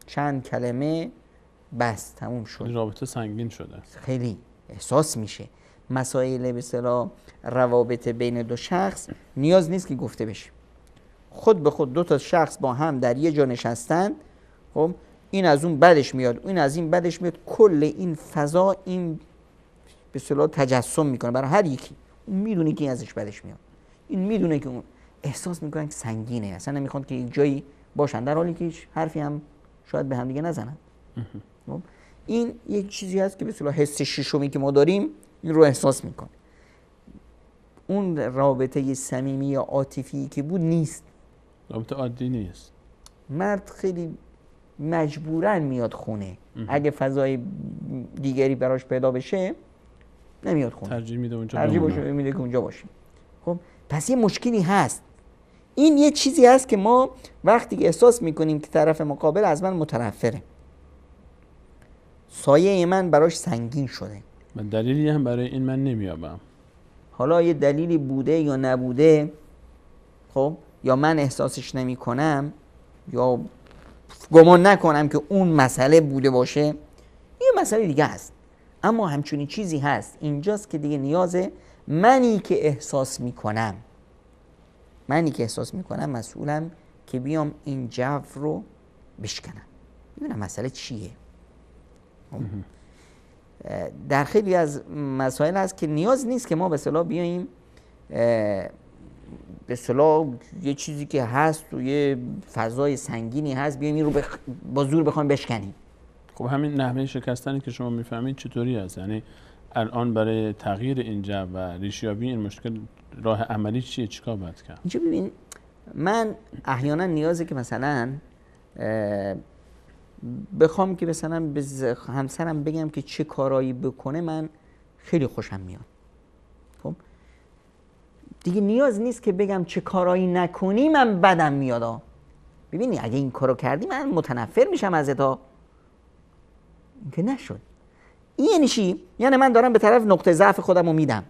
چند کلمه بس تموم شد. رابطه سنگین شده، خیلی احساس میشه. مسائل به اصطلاح روابط بین دو شخص نیاز نیست که گفته بشه، خود به خود دو تا شخص با هم در یه جا نشستن، خب این از اون بدش میاد، این از این بدش میاد، کل این فضا این به اصطلاح تجسم میکنه برای هر یکی. اون میدونه که این ازش بدش میاد، این میدونه که اون احساس میکنه که سنگینه، اصلا نمیخواد که یک جایی باشن، در حالی که هیچ حرفی هم شاید به هم دیگه نزنن. این یک چیزی هست که به اصطلاح حس ششمی که ما داریم این رو احساس میکنه. اون رابطه صمیمی یا عاطفی که بود نیست، رابطه عادی نیست. مرد خیلی مجبورن میاد خونه، اگه فضای دیگری براش پیدا بشه نمیاد خونه، ترجیح میده اونجا میده که اونجا باشه. خب پس یه مشکلی هست. این یه چیزی هست که ما وقتی احساس میکنیم که طرف مقابل از من متنفره، سایه من براش سنگین شده، من دلیلی هم برای این من نمیابم. حالا یه دلیلی بوده یا نبوده، خب یا من احساسش نمی کنم یا گمان نکنم که اون مسئله بوده باشه، یه مسئله دیگه هست. اما همچنین چیزی هست اینجاست که دیگه نیازه منی که احساس میکنم مسئولم که بیام این جو رو بشکنم، ببینم مسئله چیه. در خیلی از مسائل هست که نیاز نیست که ما به اصطلاح بیاییم به اصطلاح یه چیزی که هست و یه فضای سنگینی هست بیاییم این رو با زور بخوایم بشکنیم. خب همین نحوه شکستنی که شما میفهمید چطوری هست؟ یعنی الان برای تغییر این جو و ریشیابی این مشکل راه عملی چیه؟ چیکار باید کرد؟ اینجا ببین، من احیانا نیازه که مثلا بخوام که مثلا به همسرم بگم که چه کارایی بکنه من خیلی خوشم میاد. خب دیگه نیاز نیست که بگم چه کارایی نکنی من بدم میاد. ببینی اگه این کارو کردی من متنفر میشم ازت ها. که نشد. این یعنی چی؟ یعنی من دارم به طرف نقطه ضعف خودم رو میدم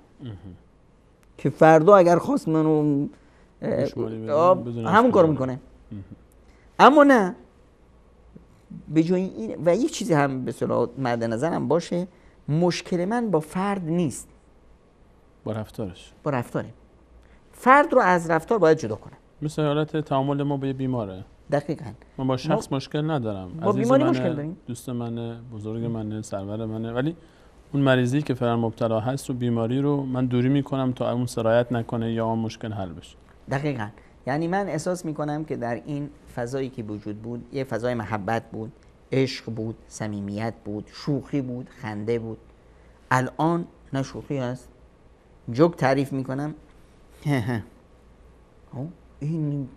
که فردا اگر خواست منو همون کارو میکنه. اما نه، به جای این و یک چیزی هم به اصطلاح مد نظرم باشه، مشکل من با فرد نیست، با رفتارش، با رفتاره. فرد رو از رفتار باید جدا کنه. مثل حالت تعامل ما با یه بیماره. دقیقاً. من با شخص مشکل ندارم، با بیماری مشکل داریم، دوست منه، بزرگ منه، سرور منه، ولی اون مریضی که فعلا مبتلا هست و بیماری رو من دوری میکنم تا اون سرایت نکنه یا اون مشکل حل بشه. دقیقاً. یعنی من احساس میکنم که در این فضایی که وجود بود، یه فضای محبت بود، عشق بود، صمیمیت بود، شوخی بود، خنده بود. الان نه شوخی هست، جوک تعریف میکنم این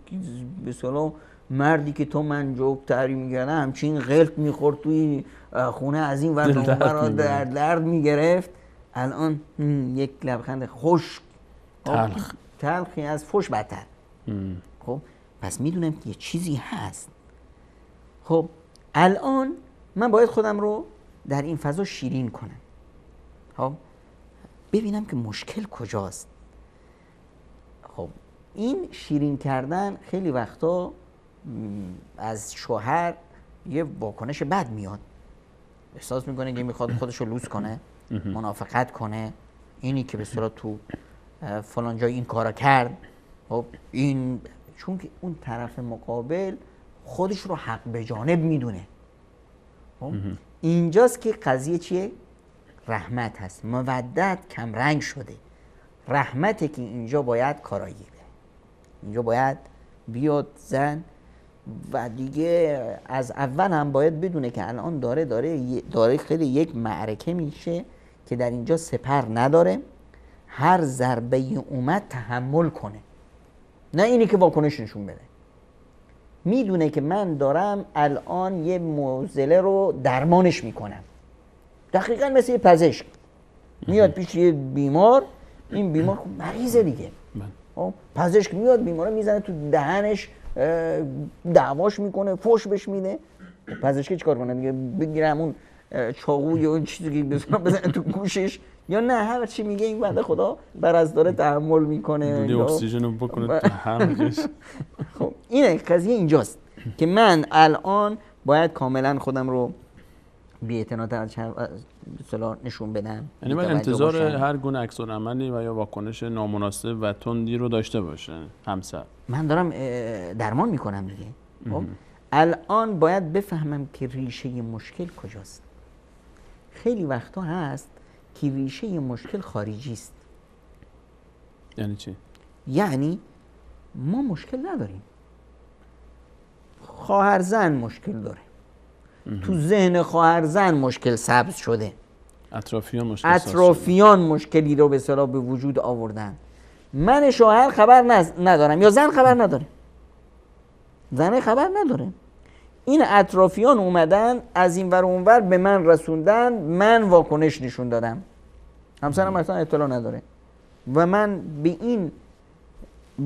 به اصطلاح مردی که تو من جوک تعریف میکردم همچین غلط میخورد توی خونه، از این ور اون ور درد میگرفت. الان یک لبخند خوش تلخی از فوش بدتر. خب پس میدونم که یه چیزی هست. خب الان من باید خودم رو در این فضا شیرین کنم. خب ببینم که مشکل کجاست. خب این شیرین کردن خیلی وقتا از شوهر یه واکنش بد میاد، احساس میکنه که میخواد خودش رو لوس کنه، منافقت کنه، اینی که به صورت تو فلان جای این کارا کرد. خب این چون که اون طرف مقابل خودش رو حق به جانب میدونه. خب اینجاست که قضیه چیه؟ رحمت هست. مودت کم رنگ شده. رحمته که اینجا باید کارایی بره. اینجا باید بیاد زن و دیگه از اول هم باید بدونه که الان داره خیلی یک معرکه میشه که در اینجا سپر نداره، هر ضربه اومد تحمل کنه، نه اینی که واکنش نشون بده. میدونه که من دارم الان یه معضله رو درمانش میکنم، دقیقاً مثل یه پزشک میاد پیش یه بیمار، این بیمار مریضه دیگه، پزشک میاد بیمار رو میزنه تو دهنش، دعواش میکنه، فوش بهش میده. پزشک چیکار کنه دیگه؟ بگیره همون چاقو یا اون چیزی که بزنه تو گوشش، یا نه هر چی میگه این بنده خدا بر از داره تحمل میکنه، بودی اکسیژن رو بکنه تو همش. خب اینه قضیه اینجاست که من الان باید کاملا خودم رو بی‌اعتنا نشون بدم. یعنی باید انتظار هر گونه عکس العملی و یا واکنش نامناسب و تندی رو داشته باشه همسر. من دارم درمان میکنم دیگه. خب الان باید بفهمم که ریشه مشکل کجاست. خیلی وقتا هست که ریشه مشکل خارجی است. یعنی چی؟ یعنی ما مشکل نداریم، خواهر زن مشکل داره، تو ذهن خواهر زن مشکل سبز شده، اطرافیان مشکلی رو به اصطلاح به وجود آوردن. من شوهر خبر ندارم یا زن خبر نداره، زن خبر نداره، این اطرافیان اومدن از این ور اون ور به من رسوندن، من واکنش نشون دادم، همسرم اصلا اطلاع نداره و من به این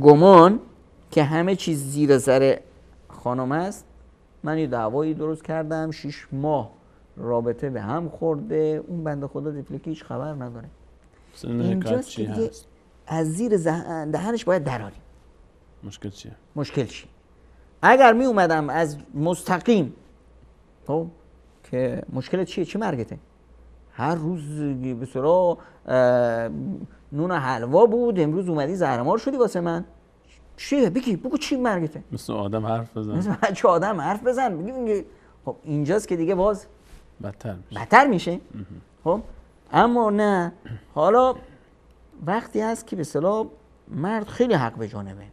گمان که همه چیز زیر سر خانم است، من یه دعوایی درست کردم، 6 ماه رابطه به هم خورده، اون بنده خدا دیپلی که هیچ خبر نداره. اینجاست که دیگه از زیر دهنش باید دراریم. مشکل چیه؟ مشکل چیه؟ اگر می اومدم از مستقیم، خب که مشکل چیه؟ چه مرگته؟ هر روز به صورت نون حلوا بود، امروز اومدی زهرمار شدی واسه من، چیه؟ بگو چی مرگته؟ مثل آدم حرف بزن، مثل بچه آدم حرف بزن. بگی خب اینجاست که دیگه باز بدتر میشه. خب اما نه، حالا وقتی هست که به اصطلاح مرد خیلی حق به جانبه،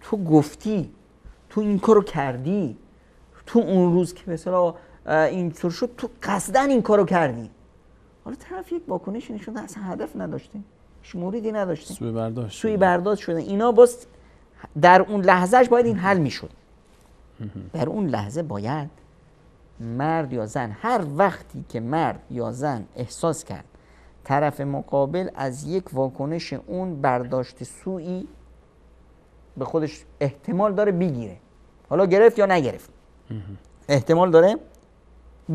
تو گفتی، تو این کارو کردی، تو اون روز که به اصطلاح اینطور شد تو قصدن این کارو کردی، حالا طرف یک واکنش نشون داد، اصلا هدف نداشته، هیچ موردی نداشته، سوء برداشت شده. اینا باز در اون لحظهش باید این حل میشد. در اون لحظه باید مرد یا زن، هر وقتی که مرد یا زن احساس کرد طرف مقابل از یک واکنش اون برداشت سوئی به خودش احتمال داره بگیره، حالا گرفت یا نگرفت، احتمال داره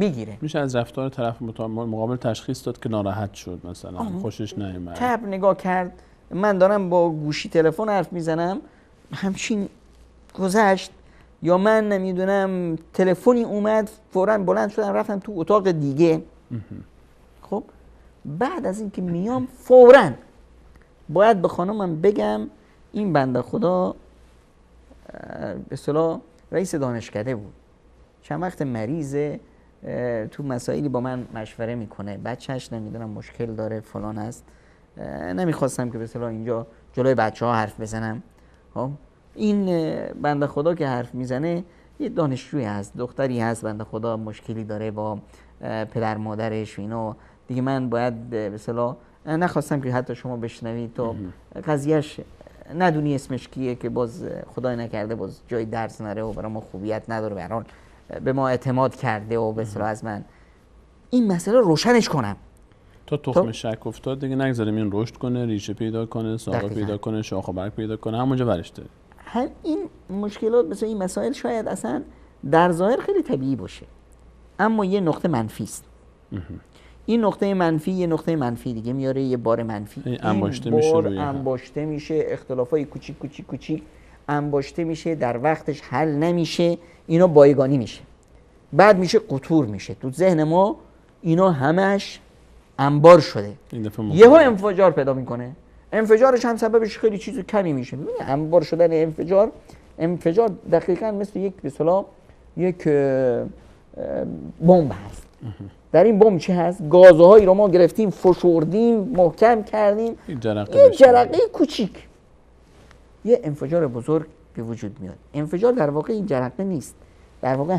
بگیره، میشه از رفتار طرف مقابل تشخیص داد که ناراحت شد، مثلا خوشش نیومد، تب نگاه کرد، من دارم با گوشی تلفن حرف میزنم همچین گذشت، یا من نمیدونم تلفنی اومد فوراً بلند شدم رفتم تو اتاق دیگه. خب بعد از اینکه میام فوراً باید به خانمم بگم این بنده خدا به اصطلاح رئیس دانشکده بود، چند وقت مریضه، تو مسائلی با من مشوره میکنه، بچهش نمیدونم مشکل داره فلان است، نمیخواستم که به اصطلاح اینجا جلوی بچه ها حرف بزنم. خب این بنده خدا که حرف میزنه یه دانشجویی هست، دختری هست بنده خدا مشکلی داره با پدر مادرش و اینا دیگه، من باید به اصطلاح نخواستم که حتی شما بشنوید تا قضیهش ندونی اسمش کیه، که باز خدای نکرده باز جای درس نره و برای ما خوبیت نداره، به هر حال به ما اعتماد کرده و به اصطلاح از من این مسئله روشنش کنم. تا تخم شک افتاد دیگه نگذاریم این رشد کنه، ریشه پیدا کنه، ساقه پیدا کنه، شاخ و برگ پیدا کنه، همونجا ورش داره. این مشکلات مثل این مسائل شاید اصلا در ظاهر خیلی طبیعی باشه، اما یه نقطه منفی است. این نقطه منفی یه نقطه منفی دیگه میاره، یه بار منفی انباشته میشه، انباشته میشه، اختلافای کوچیک انباشته میشه، در وقتش حل نمیشه، اینا بایگانی میشه، بعد میشه قطور میشه تو ذهن ما، اینا همش انبار شده، یهو انفجار پیدا میکنه. انفجارش هم سببش خیلی چیز کمی میشه. ببینید انبار شدن انفجار دقیقاً مثل یک به اصطلاح یک بمب هست. در این بمب چی هست؟ گازهایی رو ما گرفتیم، فشردیم، محکم کردیم، یه جرقه کوچیک، یه انفجار بزرگ به وجود میاد. انفجار در واقع این جرقه نیست، در واقع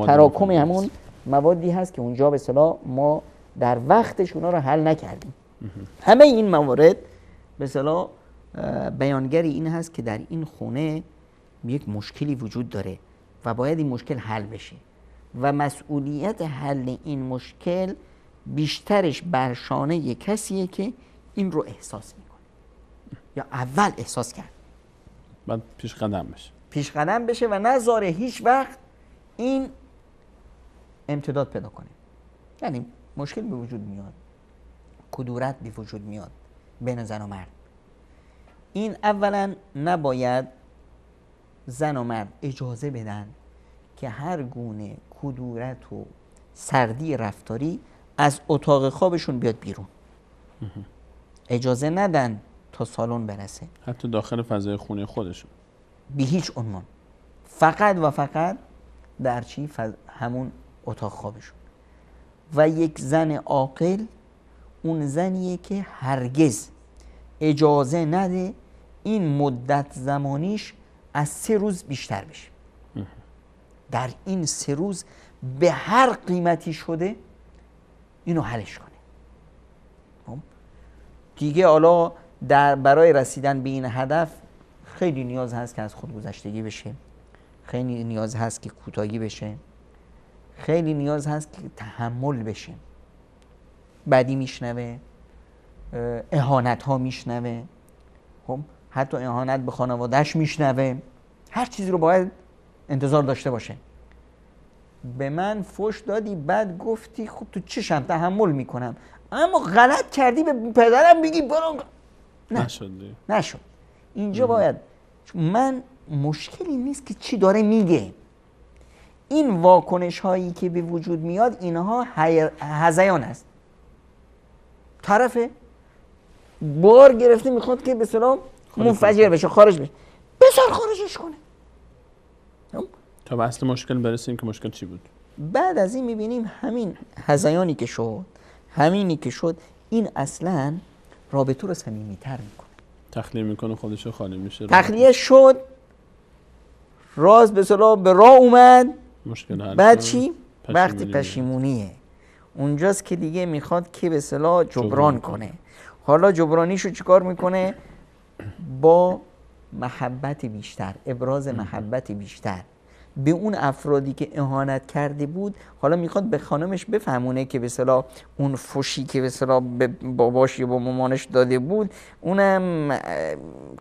تراکم همون موادی هست که اونجا به اصطلاح ما در وقتش اونا رو حل نکردیم. همه این موارد به اصطلاح بیانگری این هست که در این خونه یک مشکلی وجود داره و باید این مشکل حل بشه و مسئولیت حل این مشکل بیشترش بر شانه کسیه که این رو احساس میکنه یا اول احساس کرد، بعد پیش قدم بشه و نذاره هیچ وقت این امتداد پیدا کنه. یعنی مشکل به وجود میاد، کدورت به وجود میاد بین زن و مرد. این اولا نباید زن و مرد اجازه بدن که هر گونه کدورت و سردی رفتاری از اتاق خوابشون بیاد بیرون. اجازه ندن تا سالن برسه، حتی داخل فضای خونه خودشون به هیچ عنوان، فقط و فقط در همون اتاق خوابشون. و یک زن عاقل اون زنیه که هرگز اجازه نده این مدت زمانیش از 3 روز بیشتر بشه. در این 3 روز به هر قیمتی شده اینو حلش کنه. دیگه حالا برای رسیدن به این هدف خیلی نیاز هست که از خودگذشتگی بشه، خیلی نیاز هست که کوتاهی بشه، خیلی نیاز هست که تحمل بشه. بدی میشنوه، اهانت ها میشنوه، خب حتی اهانت به خانوادهش میشنوه، هر چیزی رو باید انتظار داشته باشه. به من فحش دادی، بعد گفتی خب تو چشم تحمل میکنم، اما غلط کردی به پدرم بگی برو. نشد. اینجا باید، من مشکلی نیست که چی داره میگه، این واکنش هایی که به وجود میاد اینها هذیان است. طرف بار گرفته میخواد که به اصطلاح منفجر بشه، خارج بشه، بذار خارجش کنه تا به اصل مشکل برسیم که مشکل چی بود. بعد از این میبینیم همین هذیانی که شد، همینی که شد، این اصلا رابطه رو صمیمیتر میکنه، تخلیه میکنه، خودشو خالی میشه، تخلیه شد، راز به اصطلاح به راه اومد، مشکل حل. بعد چی؟ وقتی پشیمونیه، اونجاست که دیگه میخواد که به اصطلاح جبران کنه. حالا جبرانیشو چیکار میکنه؟ با محبت بیشتر، ابراز محبت بیشتر به اون افرادی که اهانت کرده بود. حالا میخواد به خانمش بفهمونه که به اصطلاح اون فحشی که به اصطلاح به باباش یا با مامانش داده بود اونم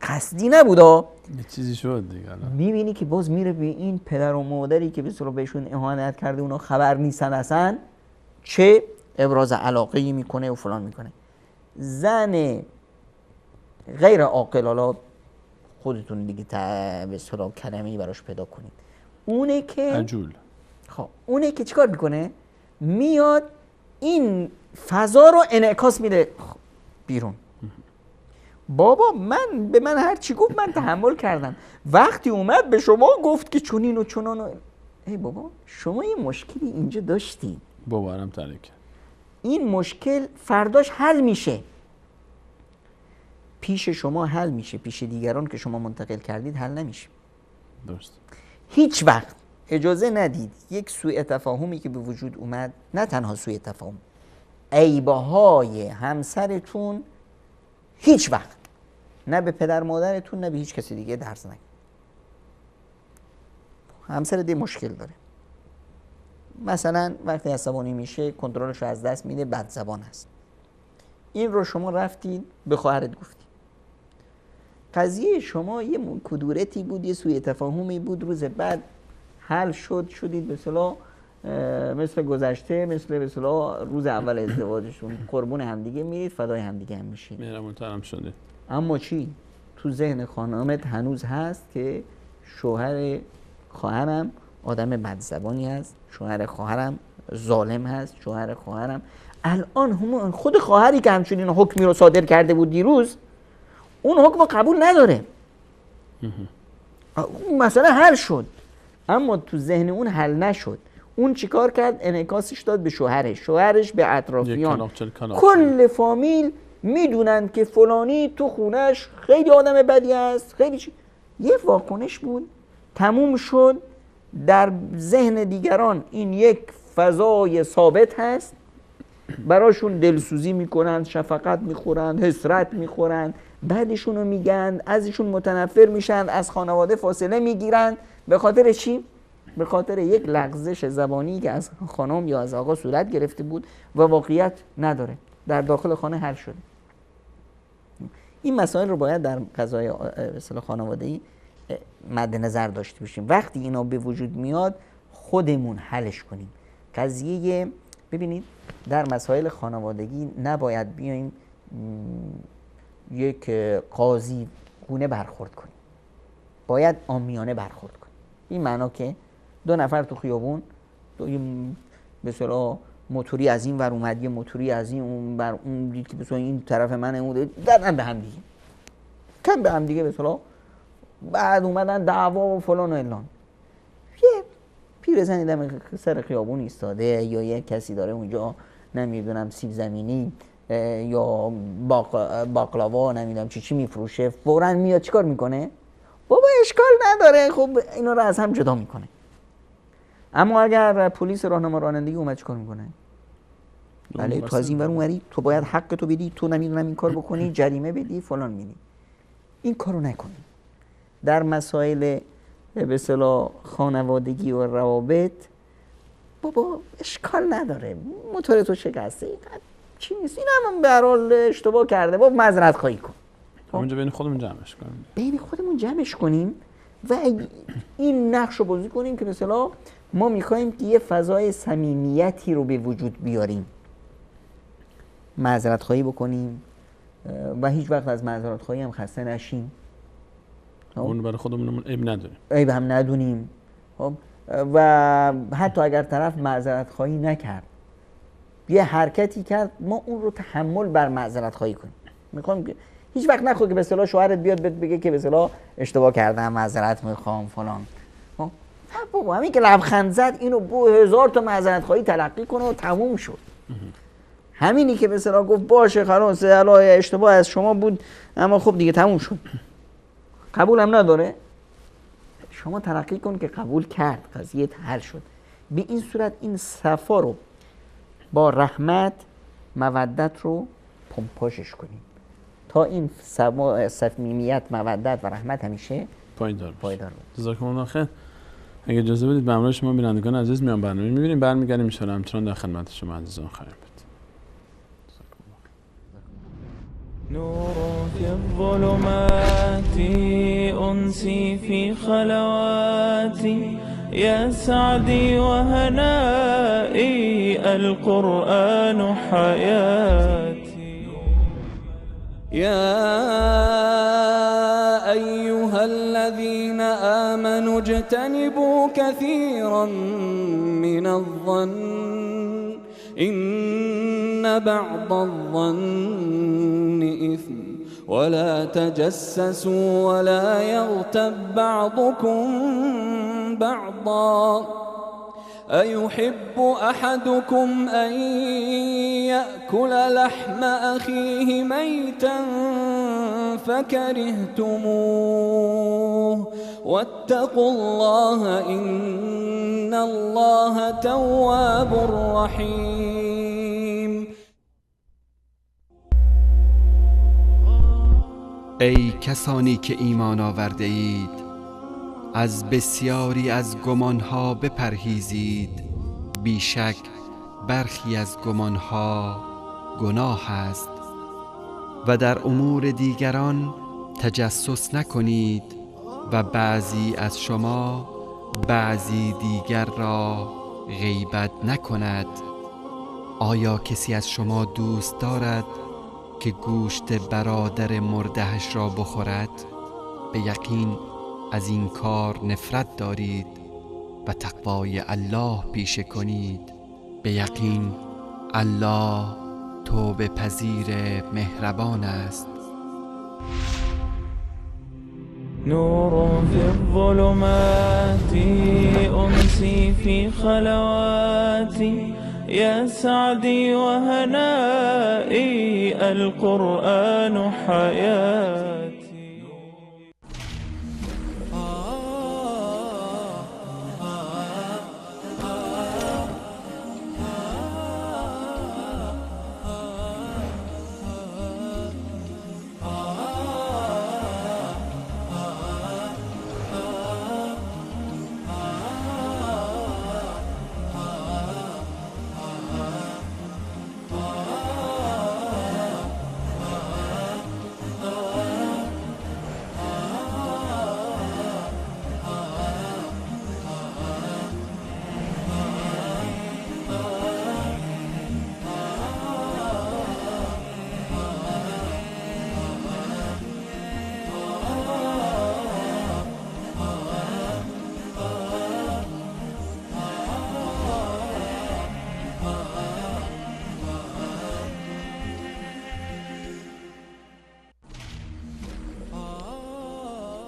قصدی نبود، یه چیزی شد دیگه. میبینی که باز میره به این پدر و مادری که به اصطلاح بهشون اهانت کرده اونا خبر نیستن اصلا، چه ابراز علاقه‌ای میکنه و فلان میکنه. زن غیر عاقل، حالا خودتون دیگه به اصطلاح کلمه‌ای براش پیدا کنید، اونه که عجول، خب اونه که چیکار میکنه؟ میاد این فضا رو انعکاس میده بیرون. بابا به من هر چی گفت من تحمل کردم، وقتی اومد به شما گفت که چونین و چونان و ای بابا شما یه مشکلی اینجا داشتی، بابارم ترک، این مشکل فرداش حل میشه، پیش شما حل میشه، پیش دیگران که شما منتقل کردید حل نمیشه. درست. هیچ وقت اجازه ندید یک سوء تفاهمی که به وجود اومد، نه تنها سوء تفاهم، عیبهای همسرتون هیچ وقت نه به پدر مادرتون نه به هیچ کسی دیگه درز نگید. همسرت یه مشکل داره، مثلا وقتی عصبانی میشه کنترلش رو از دست میده، بد زبان است، این رو شما رفتید به خواهرت گفتید. قضیه شما یه کدورتی بود، یه سوء تفاهمی بود، روز بعد حل شدید به اصطلاح مثل گذشته، مثل به اصطلاح روز اول ازدواجشون قربون همدیگه میرید، فدای همدیگه هم میشید، مهربون‌تر شده. اما چی؟ تو ذهن خانمت هنوز هست که شوهر خواهرم آدم بدزبانی هست، شوهر خواهرم ظالم هست، شوهر خواهرم الان هم خود خواهری که همچنین حکمی رو صادر کرده بود دیروز، اون حکم رو قبول نداره. اون مسئله حل شد، اما تو ذهن اون حل نشد. اون چیکار کرد؟ انعکاسش داد به شوهرش به اطرافیان. کل فامیل میدونن که فلانی تو خونش خیلی آدم بدی است، خیلی یه واکنش بود، تموم شد. در ذهن دیگران این یک فضای ثابت هست، براشون دلسوزی میکنن، شفقت میخورن، حسرت میخورن، بعدشون رو میگن، ازشون متنفر میشن، از خانواده فاصله میگیرن. به خاطر چی؟ به خاطر یک لغزش زبانی که از خانم یا از آقا صورت گرفته بود و واقعیت نداره، در داخل خانه حل شده. این مسائل رو باید در قضای اصطلاح خانوادگی مد نظر داشته باشیم. وقتی اینا به وجود میاد خودمون حلش کنیم. قضیه ببینید در مسائل خانوادگی نباید بیایم یک قاضی گونه برخورد کنیم، باید عامیانه برخورد کنیم. این معنا که دو نفر تو خیابون، به اصطلاح موتوری از این ور اومد، یه موتوری از این اون بر اون دید که بسیار این طرف منه، اون دادن به هم دیگه، کم به هم دیگه، به اصطلاح بعد اومدن دعوا و فلان و علان. یه پیرزنی دم سر خیابون ایستاده یا یه کسی داره اونجا نمیدونم سیب زمینی یا باقلاوا نمیدونم چی میفروشه، فوراً میاد چیکار میکنه؟ بابا اشکال نداره، خب اینا رو از هم جدا میکنه. اما اگر پلیس راهنما رانندگی اومد چیکار میکنه؟ بله تو از این ور اونوری، تو باید حق تو بدی، تو نمیدونم این کار بکنی، جریمه بدی، فلان میدی. این کارو نکنی. در مسائل به اصطلاح خانوادگی و روابط بابا اشکال نداره، موتور تو شکسته، چی نیست، این هم به هر حال اشتباه کرده، بابا معذرت خواهی کن. اونجا بین خودمون جمعش کنیم، بین خودمون جمعش کنیم و این نقش رو بازی کنیم که مثلا ما میخوایم که یه فضای صمیمیتی رو به وجود بیاریم، معذرت خواهی بکنیم و هیچ وقت از معذرت خواهی هم خسته نشیم. اون برای خودمون عیب نداریم، عیب هم ندونیم. و حتی اگر طرف معذرت خواهی نکرد، یه حرکتی کرد، ما اون رو تحمل بر معذرت خواهی کنیم. میخوام که هیچ وقت نخواد که به اصطلاح شوهرت بیاد بگه که به اصطلاح اشتباه کردم، معذرت میخوام فلان. بابا همین که لبخند زد اینو با 1000 تا معذرت خواهی تلقی کنه و تموم شد. همینی که به اصطلاح گفت باشه خلاص اشتباه از شما بود اما خب دیگه تموم شد، قبول هم نداره، شما تلقی کن که قبول کرد، قضیه حل شد. به این صورت این صفا رو با رحمت مودت رو پمپاشش کنیم تا این صمیمیت مودت و رحمت همیشه پایدار باشه. جزاکم الله خیر. اگه اجازه بدید به همراه شما بینندگان عزیز میان برنامه می‌بینیم، برمیگردیم ان شاء الله همچنان در خدمت شما عزیزان خواهیم بود. نور في الظلمات أنسي في خلواتي يا سعدي وهنائي القرآن حياتي يا أيها الذين آمنوا اجتنبوا كثيرا من الظن إن بعض الظن إثم ولا تجسسوا ولا يغتب بعضكم بعضا أيحب أحدكم أن يأكل لحم أخيه ميتا فكرهتموه واتقوا الله إن الله تواب رحيم. ای کسانی که ایمان آورده اید، از بسیاری از گمانها بپرهیزید، بیشک برخی از گمانها گناه است و در امور دیگران تجسس نکنید و بعضی از شما بعضی دیگر را غیبت نکند. آیا کسی از شما دوست دارد که گوشت برادر مردهش را بخورد؟ به یقین از این کار نفرت دارید و تقوای الله پیشه کنید. به یقین الله توبه پذیر مهربان است. نور في الظلمات أنسي في خلواتي يا سعدي وهنائي القرآن حياتي.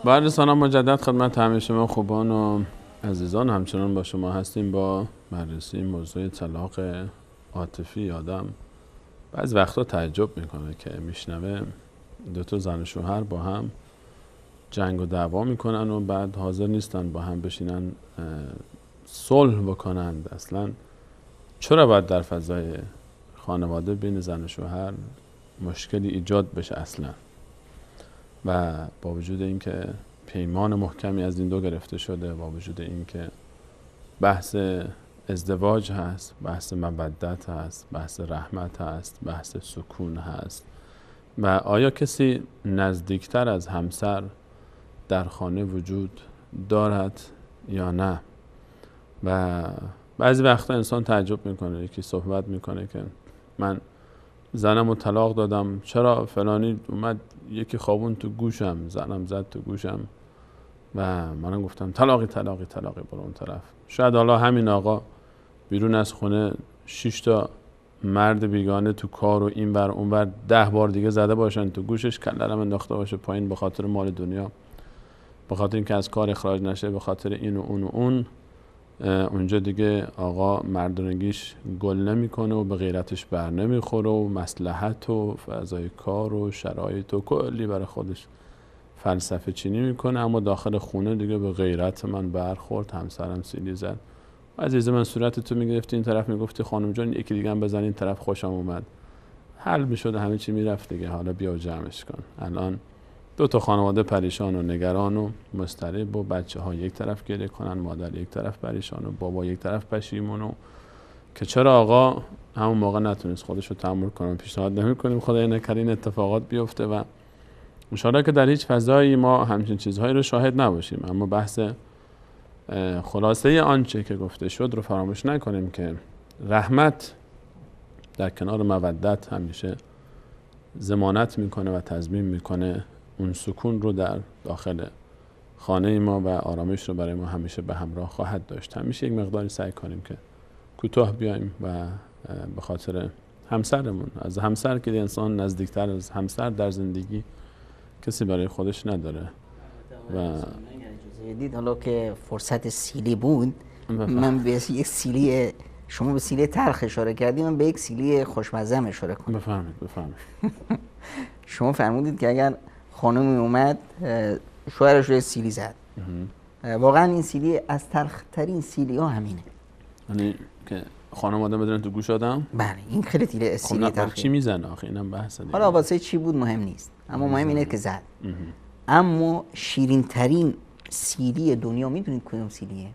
بعد سلام مجدد خدمت همه شما خوبان و عزیزان. همچنان با شما هستیم با بررسی موضوع طلاق عاطفی. آدم بعضی وقتا تعجب میکنه که میشنوه دو تا زن و شوهر با هم جنگ و دعوا میکنن و بعد حاضر نیستن با هم بشینن صلح بکنند. اصلا چرا باید در فضای خانواده بین زن و شوهر مشکلی ایجاد بشه اصلا؟ و با وجود اینکه پیمان محکمی از این دو گرفته شده، با وجود اینکه بحث ازدواج هست، بحث مودت هست، بحث رحمت هست، بحث سکون هست، و آیا کسی نزدیکتر از همسر در خانه وجود دارد یا نه؟ و بعضی وقتا انسان تعجب میکنه، یکی صحبت میکنه که من زنم رو طلاق دادم، چرا فلانی اومد یکی خوابون تو گوشم، زنم زد تو گوشم و منم گفتم طلاقی برو اون طرف. شاید حالا همین آقا بیرون از خونه 6 تا مرد بیگانه تو کار و این ور اون ور 10 بار دیگه زده باشن تو گوشش، کلرم انداخته باشه پایین به خاطر مال دنیا، به خاطر اینکه از کار اخراج نشه، به خاطر این و اون و اون. اونجا دیگه آقا مردانگیش گل نمیکنه و به غیرتش بر نمیخوره و مصلحت و فضای کار و شرایط و کلی برای خودش فلسفه چینی میکنه، اما داخل خونه دیگه به غیرت من برخورد، همسرم سیلی زد. عزیز من صورت تو میگرفتی این طرف میگفتی خانم جان یکی دیگه هم بزن این طرف خوشم اومد، حل میشد همه چی میرفت دیگه. حالا بیا جمعش کن. الان 2 تا خانواده پریشان و نگران و مضطرب و بچه ها یک طرف گریه کنن، مادر یک طرف پریشان و بابا یک طرف پشیمون و که چرا آقا همون موقع نتونست خودش رو تحمل کنه. پیشنهاد نمی‌کنیم خدای نکرده این اتفاقات بیفته و ان شاءالله که در هیچ فضایی ما همچین چیزهایی رو شاهد نباشیم. اما بحث خلاصه آنچه که گفته شد رو فراموش نکنیم که رحمت در کنار مودت همیشه ضمانت میکنه و تضمین میکنه اون سکون رو در داخل خانه ما و آرامش رو برای ما همیشه به همراه خواهد داشت. همیشه یک مقداری سعی کنیم که کوتاه بیایم و به خاطر همسرمون، از همسر که انسان نزدیکتر از همسر در زندگی کسی برای خودش نداره. و دید حالا که فرصت سیلی بود من به یک سیلی، شما به سیلی تلخ اشاره کردیم، من به یک سیلی خوشمزه اشاره کنم. بفرمایید. شما فرمودید که اگر خانمی اومد شوهرش رو سیلی زد، واقعا این سیلی از تلخترین سیلی ها همینه، یعنی که خانم آدم بدونن تو گوش آدم. بله این خیلی سیلی تلخه. چی میزنه آخه اینم بحثه دیگه. حالا واسه چی بود مهم نیست، اما مهم اینه که زد. اما شیرین ترین سیلی دنیا میدونید کدوم سیلیه؟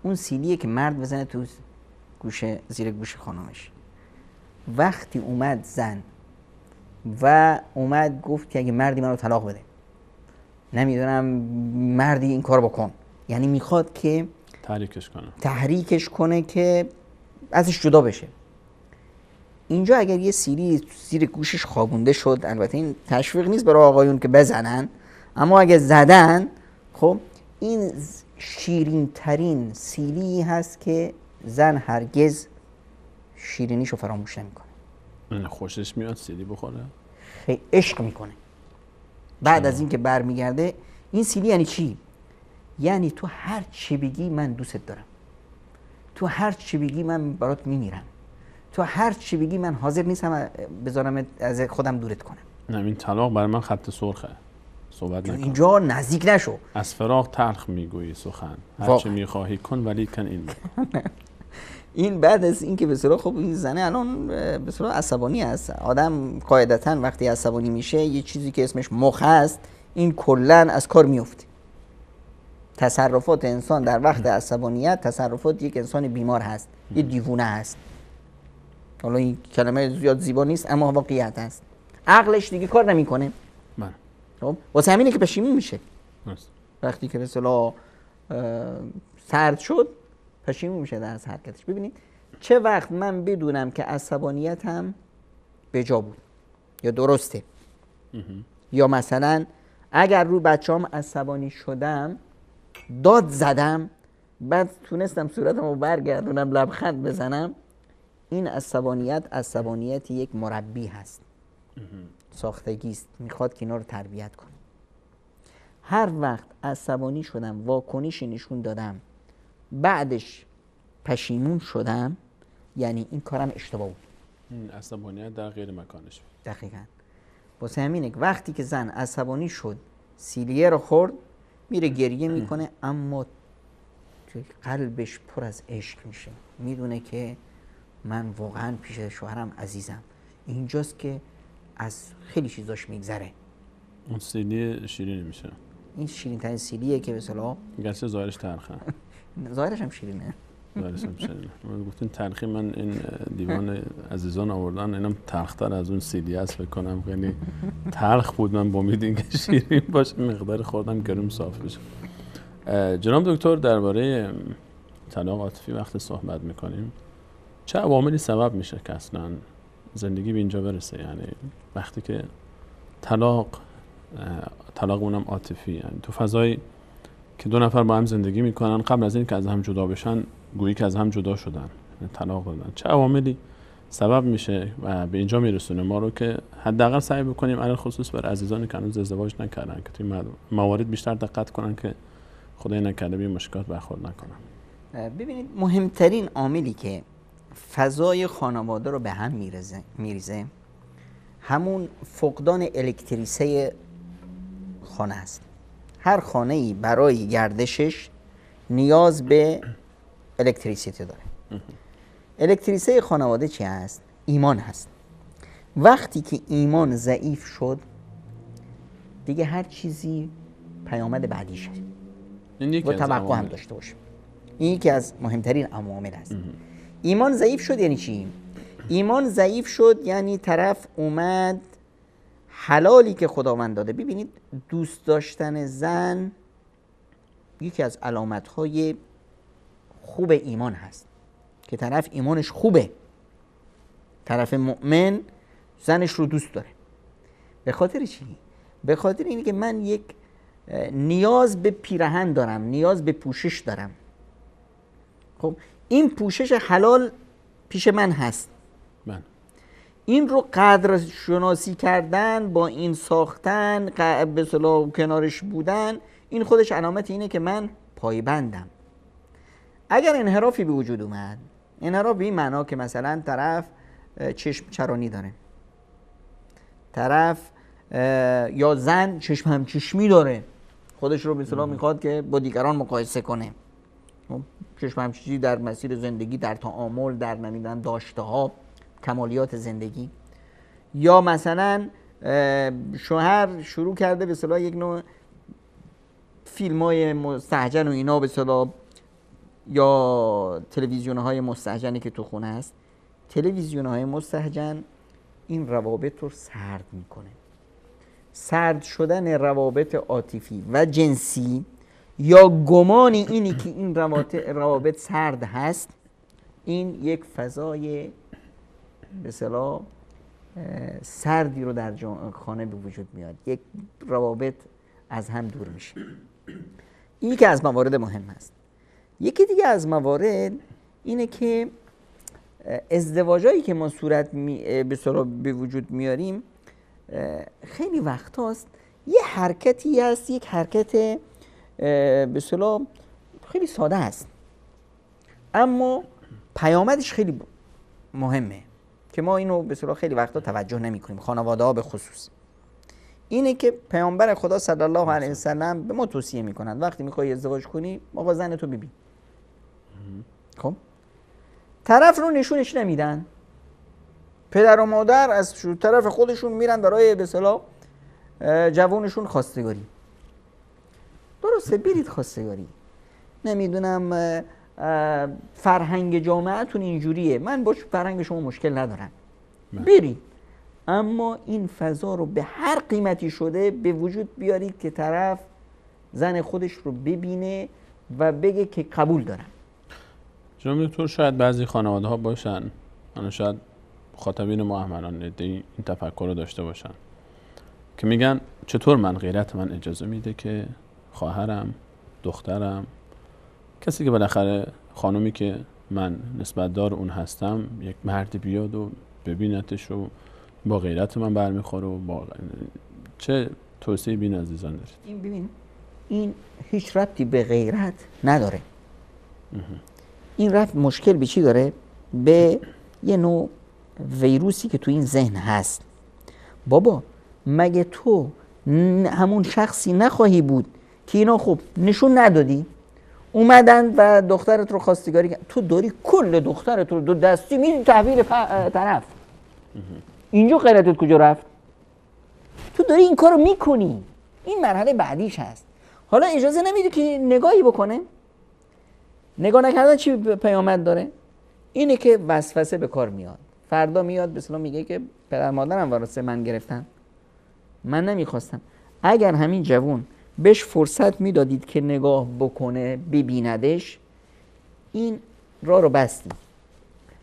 اون سیلیه که مرد بزنه تو زیر گوش خانمش. وقتی اومد زن و اومد گفت که اگه مردی منو طلاق بده، نمیدونم مردی این کار بکن، یعنی میخواد که تحریکش کنه که ازش جدا بشه. اینجا اگر یه سیلی زیر گوشش خوابونده شد، البته این تشویق نیست برای آقایون که بزنن، اما اگه زدن، خب این شیرین ترین سیلی هست که زن هرگز شیرینیشو فراموش نمیکنه. خوشش میاد سیلی بخوره؟ خیلی عشق میکنه. بعد از این که برمیگرده، این سیلی یعنی چی؟ یعنی تو هر چی بگی من دوست دارم، تو هر چی بگی من برات میمیرم، تو هر چی بگی من حاضر نیستم بذارم از خودم دورت کنم. نه این طلاق برای من خط سرخه، صحبت نکن. اینجا نزدیک نشو. از فراق تلخ میگویی سخن، هر چی میخواهی کن ولی کن این بکن. این بعد از این که به اصطلاح خب این زنه الان به اصطلاح عصبانی است. آدم قاعدتاً وقتی عصبانی میشه یه چیزی که اسمش مخ است، این کلاً از کار میفته. تصرفات انسان در وقت عصبانیت تصرفات یک انسان بیمار هست، یه دیوونه هست. حالا این کلمه زیاد زیبا نیست اما واقعیت هست. عقلش دیگه کار نمیکنه. خب واسه همینه که پشیمون میشه. وقتی که به اصطلاح سرد شد پشیمون میشه در از حرکتش. ببینید چه وقت من بدونم که عصبانیتم به جا بود یا درسته، یا مثلا اگر رو بچه‌ام عصبانی شدم داد زدم بعد تونستم صورتمو برگردونم لبخند بزنم، این عصبانیت یک مربی هست، ساختگی است، میخواد که اینا رو تربیت کنه. هر وقت عصبانی شدم واکنشی نشون دادم بعدش پشیمون شدم، یعنی این کارم اشتباه بود. عصبانیت در غیر مکانش. دقیقاً. واسه همینه که وقتی که زن عصبانی شد سیلیه رو خورد میره گریه میکنه، اما قلبش پر از عشق میشه، میدونه که من واقعا پیش شوهرم عزیزم. اینجاست که از خیلی چیزاش میگذره. اون سیلی شیرین میشه. این شیرین ترین سیلیه که به اصطلاح گرچه ظاهرش تلخه. ظاهرش هم شیرینه. ظاهرش هم شیرینه. من گفتین تلخی، من این دیوان عزیزان آوردن اینم تلختر از اون سیلی است فکر کنم، خیلی تلخ بود. من با امید اینکه شیرین باشه مقدار خوردم گرم صاف بشه. جناب دکتر درباره طلاق عاطفی وقتی صحبت میکنیم چه عواملی سبب میشه که اصلا زندگی به اینجا برسه؟ یعنی وقتی که طلاق اونم عاطفی، یعنی تو فضایی که دو نفر با هم زندگی میکنن قبل از این که از هم جدا بشن گویی که از هم جدا شدن، طلاق دادن، چه عواملی سبب میشه و به اینجا میرسونه ما رو که حداقل سعی بکنیم علی خصوص برای عزیزانی که هنوز ازدواج نکردن که توی موارد بیشتر دقت کنن که خدای نکرده به مشکلات برخورد نکنن. ببینید مهمترین عاملی که فضای خانواده رو به هم میریزه همون فقدان الکتریسه خانه است. هر خانه‌ای برای گردشش نیاز به الکتریسیته داره. الکتریسه خانواده چی هست؟ ایمان هست. وقتی که ایمان ضعیف شد دیگه هر چیزی پیامد بعدیشه و توقع هم داشته باشه. این یکی از مهمترین عوامل هست. ایمان ضعیف شد یعنی چی؟ ایمان ضعیف شد یعنی طرف اومد حلالی که خداوند داده. ببینید دوست داشتن زن یکی از علامت‌های خوب ایمان هست که طرف ایمانش خوبه، طرف مؤمن زنش رو دوست داره. به خاطر چی؟ به خاطر اینه که من یک نیاز به پیراهن دارم، نیاز به پوشش دارم. خب این پوشش حلال پیش من هست. این رو قدر شناسی کردن، با این ساختن، به اصطلاح کنارش بودن، این خودش علامت اینه که من پایبندم. اگر انحرافی به وجود اومد، انحراف به این معنا که مثلا طرف چشم چرانی داره، طرف یا زن چشم همچشمی داره، خودش رو به اصطلاح میخواد که با دیگران مقایسه کنه، چشم همچشمی در مسیر زندگی، در تعامل، در نمیدونم داشته ها، کمالیات زندگی، یا مثلا شوهر شروع کرده به اصطلاح یک نوع فیلم‌های مستهجن و اینا به اصطلاح، یا تلویزیون‌های مستهجنی که تو خونه هست. تلویزیون‌های مستهجن این روابط رو سرد میکنه. سرد شدن روابط عاطفی و جنسی یا گمان اینی که این روابط سرد هست، این یک فضای به اصطلاح سردی رو در خانه به وجود میاد، یک روابط از هم دور میشه. این یکی از موارد مهم است. یکی دیگه از موارد اینه که ازدواجایی که ما صورت به اصطلاح به وجود میاریم خیلی وقت هست یه حرکتی هست، یک حرکت به اصطلاح خیلی ساده است اما پیامدش خیلی مهمه که ما اینو به اصطلاح خیلی وقتا توجه نمی کنیم، خانواده ها به خصوص. اینه که پیامبر خدا صلی الله علیه وسلم به ما توصیه میکنند وقتی میخوای ازدواج کنی آقا زن تو ببین. خب طرف رو نشونش نمیدن، پدر و مادر از طرف خودشون میرن برای به اصطلاح جوانشون خواستگاری. درسته برید خواستگاری، نمیدونم فرهنگ جامعهتون اینجوریه، من با فرهنگ شما مشکل ندارم، برید، اما این فضا رو به هر قیمتی شده به وجود بیارید که طرف زن خودش رو ببینه و بگه که قبول دارم. جناب دکتر شاید بعضی خانواده ها باشن، من شاید مخاطبین ما احملان این تفکر رو داشته باشن که میگن چطور من غیرت من اجازه میده که خواهرم، دخترم، کسی که بالاخره خانومی که من نسبت دار اون هستم یک مردی بیاد و ببینتش و با غیرت من برمیخوره و با چه توصیه بین عزیزان دارید؟ این ببین این هیچ ربطی به غیرت نداره. این ربط مشکل به چی داره؟ به یه نوع ویروسی که تو این ذهن هست. بابا مگه تو همون شخصی نخواهی بود که اینا خب نشون ندادی اومدن و دخترت رو خواستگاری کردن، تو داری کل دخترت رو دو دستی میدی تحویل طرف. اینجا غیرتت کجا رفت؟ تو داری این کارو میکنی. این مرحله بعدیش هست. حالا اجازه نمیدی که نگاهی بکنه. نگاه نکردن چی پیامد داره؟ اینه که وسوسه به کار میاد. فردا میاد به اصطلاح میگه که پدر مادرم وارث من گرفتن، من نمیخواستم. اگر همین جوون بهش فرصت میدادید که نگاه بکنه ببیندش، این راه رو بستیم.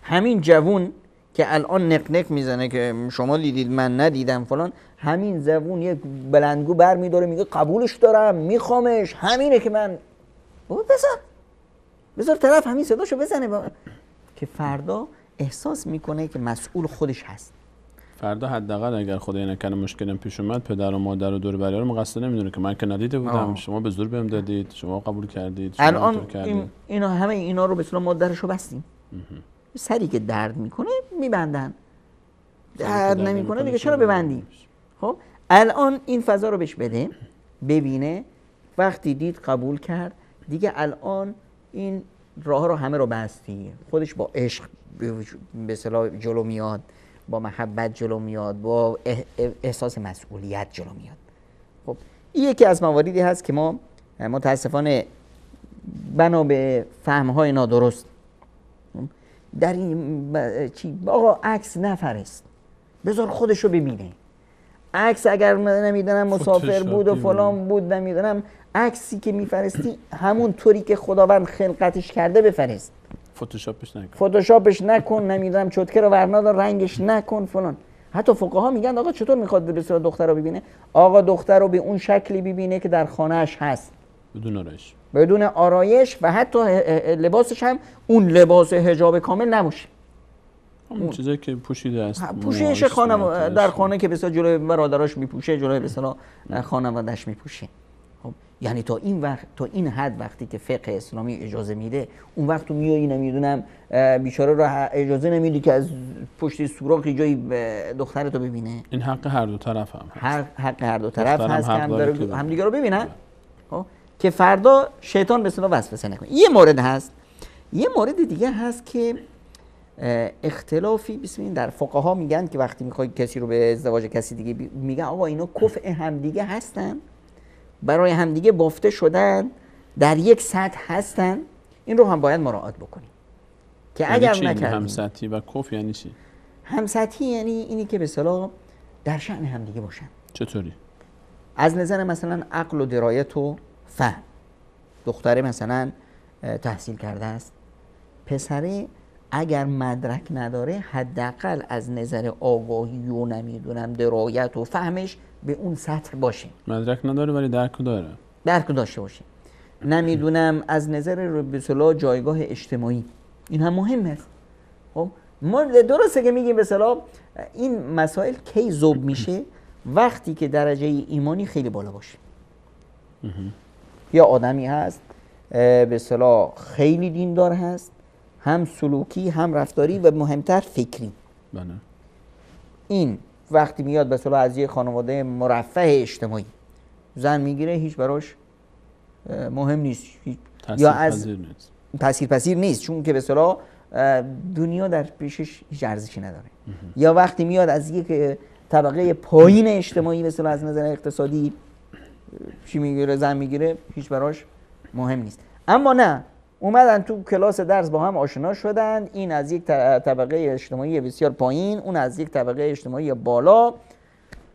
همین جوون که الان نقنق میزنه که شما دیدید من ندیدم فلان، همین جوون یک بلندگو بر میداره میگه قبولش دارم میخوامش، همینه که من بذار طرف همین صداشو بزنه که فردا احساس میکنه که مسئول خودش هست. فردا حداقل اگر خدای نکنه مشکلم پیش اومد پدر و مادر و دور و برادر رو مقصر نمیدونه که من که ندیده بودم، شما به زور بهم دادید، شما قبول کردید، شما الان اینا همه اینا رو به اصطلاح مادرشو بستیم. سری که درد میکنه میبندن، درد نمیکنه دیگه چرا ببندیم؟ خب الان این فضا رو بهش بده ببینه، وقتی دید قبول کرد دیگه الان این راه رو همه رو بستی، خودش با عشق به اصطلاح جلو میاد، با محبت جلو میاد، با احساس مسئولیت جلو میاد. خب این یکی از مواردی هست که ما متاسفانه بنا به فهم‌های نادرست در این چی آقا عکس نفرست، بذار خودشو ببینه. عکس اگر نمیدونم مسافر بود و فلان بود، نمیدونم عکسی که میفرستی همون طوری که خداوند خلقتش کرده بفرست، فتوشاپش نکن، نمیدونم چوتکه رو ورنادار، رنگش نکن فلان. حتی فقها میگن آقا چطور میخواد بسیار دختر رو ببینه؟ آقا دختر رو به اون شکلی ببینه که در خانهش هست، بدون آرایش و حتی لباسش هم اون لباس حجاب کامل نباشه، اون چیزایی که پوشیده است، پوشش در خانه که بسیار جلوی برادراش میپوشه، جلوی بسیار خانواده‌اش میپوشه. خب یعنی تا این حد وقتی که فقه اسلامی اجازه میده، اون وقت تو میایی نمیدونم بیچاره رو اجازه نمیدی که از پشت سوراخی جایی دخترتو ببینه. این حق هر دو طرف هم هست. حق هر دو طرف هست که هم دیگه رو ببینن. خب که فردا شیطان به اصطلاح وسوسه نکنه. یه مورد هست. یه مورد دیگه هست که اختلافی ببینید در فقها میگن که وقتی میخوای کسی رو به ازدواج کسی دیگه میگن آقا اینا کفء همدیگه هستن، برای همدیگه بافته شدن، در یک سطح هستن، این رو هم باید مراعات بکنیم که اگر نکردیم. هم سطحی و کفء یعنی چی؟ هم سطحی یعنی اینی که به اصطلاح در شأن همدیگه باشن. چطوری؟ از نظر مثلا عقل و درایت و فهم. دختره مثلا تحصیل کرده است، پسره اگر مدرک نداره حداقل از نظر آگاهی و نمیدونم درایت و فهمش به اون سطح باشه. مدرک نداره ولی درک داره. درک داشته باشه. نمیدونم از نظر به اصطلاح جایگاه اجتماعی این هم مهم است. خب ما درسته که میگیم به اصطلاح این مسائل کی ذوب میشه؟ وقتی که درجه ایمانی خیلی بالا باشه. یا آدمی هست به اصطلاح خیلی دیندار هست، هم سلوکی هم رفتاری و مهمتر فکری. بله. این وقتی میاد به اصطلاح از یه خانواده مرفه اجتماعی زن میگیره، هیچ براش مهم نیست، یا از تاثیرپذیر نیست، چون که به اصطلاح دنیا در پیشش هیچ ارزشی نداره. یا وقتی میاد از یک طبقه پایین اجتماعی به اصطلاح از نظر اقتصادی چی میگیره، زن میگیره، هیچ براش مهم نیست. اما نه، اومدن تو کلاس درس با هم آشنا شدن، این از یک طبقه اجتماعی بسیار پایین، اون از یک طبقه اجتماعی بالا،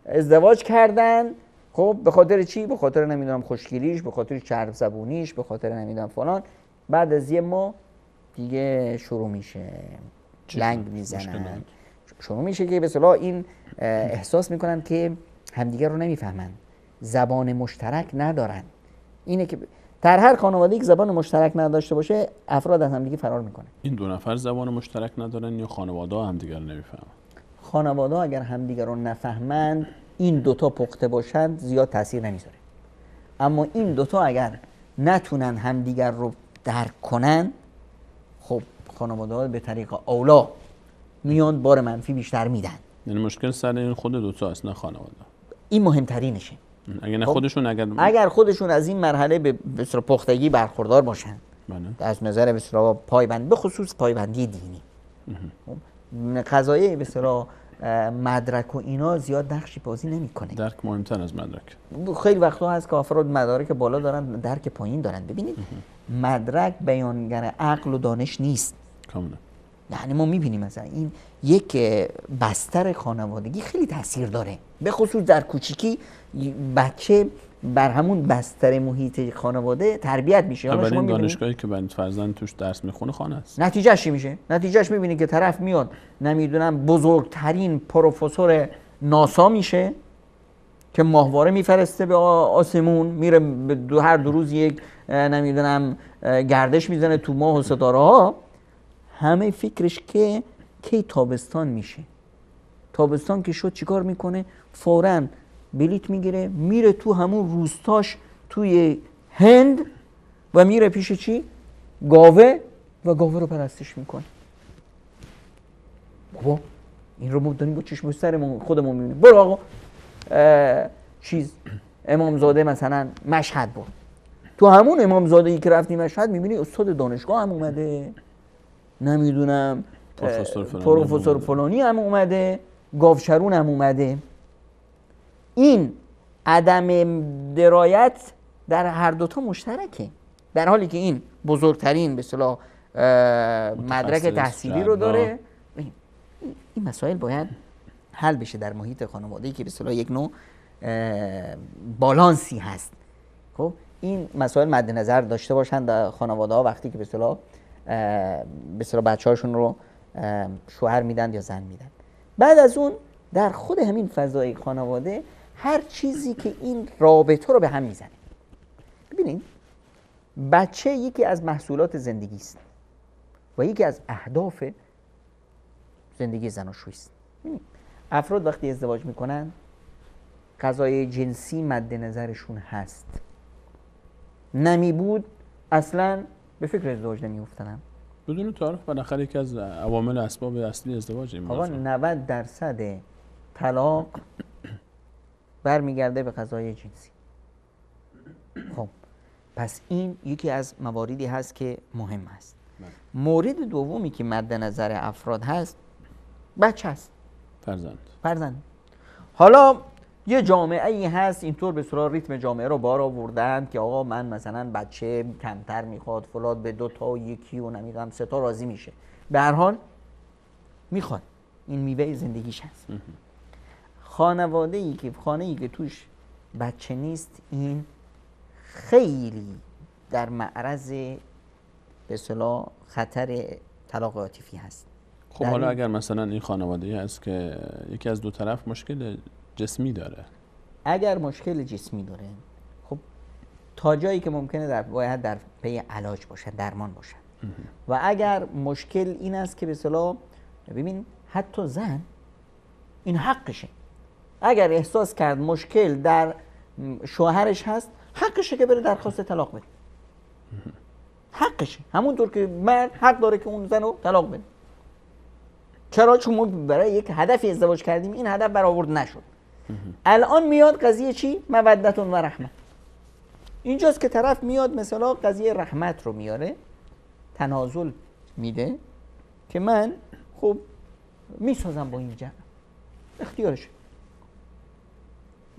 ازدواج کردن. خب به خاطر چی؟ به خاطر نمیدونم خوشگلیش، به خاطر چرب زبونیش، به خاطر نمیدونم فلان. بعد از یه ماه دیگه شروع میشه لنگ میزنن، شروع میشه که به اصطلاح این احساس میکنن که همدیگه رو نمیفهمن، زبان مشترک ندارن. اینه که در هر خانواده‌ای که زبان مشترک نداشته باشه افراد از همدیگه فرار میکنن. این دو نفر زبان مشترک ندارن یا خانواده‌ها همدیگه رو نمیفهمن؟ خانواده‌ها اگر همدیگه رو نفهمند، این دوتا پخته باشند زیاد تاثیر نمیذاره. اما این دوتا اگر نتونن همدیگر رو درک کنن، خب خانواده‌ها به طریق اولا میان بار منفی بیشتر میدن. یعنی مشکل سر این خود دوتا است، نه خانواده. این مهمترینشه. اگه نه خب خودشون اگر خودشون از این مرحله به اصطلاح پختگی برخوردار باشن، بله، از نظر به اصطلاح پایبند، به خصوص پایبندی دینی، قضایه به اصطلاح مدرک و اینا زیاد نقشی بازی نمیکنه. درک مهمتر از مدرک. خیلی وقتا هست که افراد مدارک بالا دارن، درک پایین دارن. ببینید مدرک بیانگر عقل و دانش نیست. کاملا. یعنی ما میبینیم مثلا این یک بستر خانوادگی خیلی تاثیر داره، به خصوص در کوچیکی بچه بر همون بستر محیط خانواده تربیت میشه. حالا شما دانشگاهی که بنت فرزند توش درس میخونه خانه است. نتیجهش چی میشه؟ نتیجهش میبینی که طرف میاد نمیدونم بزرگترین پروفسور ناسا میشه که ماهواره میفرسته به آسمون، میره هر دو روز یک نمیدونم گردش میزنه تو ماه و ستاره ها. همه فکرش که کی تابستان میشه، تابستان که شد چیکار میکنه؟ فوراً بلیت میگیره میره تو همون روستاش توی هند و میره پیش چی؟ گاوه، و گاوه رو پرستش میکنه. بابا این رو ما داریم با چشم سرمون خودمون میبینیم. برو آقا امامزاده مثلا مشهد برو، تو همون امامزاده‌ای که رفتی مشهد میبینی استاد دانشگاه هم اومده، نمیدونم پروفسور فلانی هم اومده، گاوچرون هم اومده. این عدم درایت در هر دوتا مشترکه، در حالی که این بزرگترین به اصطلاح مدرک تحصیلی رو داره. این مسائل باید حل بشه در محیط خانواده‌ای که به اصطلاح یک نوع بالانسی هست. خب این مسائل مد نظر داشته باشن در خانواده‌ها وقتی که به اصطلاح بچه‌هاشون رو شوهر میدن یا زن میدن. بعد از اون در خود همین فضای خانواده هر چیزی که این رابطه رو به هم میزنه. ببینید بچه یکی از محصولات زندگی است و یکی از اهداف زندگی زناشویی است. افراد وقتی ازدواج میکنن قضایای جنسی مد نظرشون هست، نمی بود اصلا به فکر ازدواج نمی افتادن. بدون تعارف بالاخره یکی از عوامل اسباب اصلی ازدواج این آقا 90% طلاق برمیگرده به قضایای جنسی. خب پس این یکی از مواردی هست که مهم است. مورد دومی که مد نظر افراد هست بچه هست، فرزند. حالا یه جامعه ای هست اینطور به صورت ریتم جامعه رو بار آوردن که آقا من مثلا بچه کمتر میخواد فلان، به 2 تا 1 و نمیدونم 3 تا راضی میشه. به هر حال میخواد. این میوه زندگیش هست. خانه ای که توش بچه نیست، این خیلی در معرض به اصطلاح خطر طلاق عاطفی هست. خب حالا اگر مثلا این خانواده‌ای هست که یکی از دو طرف مشکل جسمی داره، اگر مشکل جسمی داره، خب تا جایی که ممکنه باید در پی علاج باشه، درمان باشه. و اگر مشکل این است که به اصطلاح ببین حتی زن این حقشه، اگر احساس کرد مشکل در شوهرش هست، حقشه که بره درخواست طلاق بده. حقشه، همونطور که مرد حق داره که اون زن رو طلاق بده. چرا؟ چون ما برای یک هدفی ازدواج کردیم، این هدف برآورده نشد. الان میاد قضیه چی؟ مودت و رحمت. اینجاست که طرف میاد مثلا قضیه رحمت رو میاره، تنازل میده که من خب میسازم با این جمع، اختیارشه.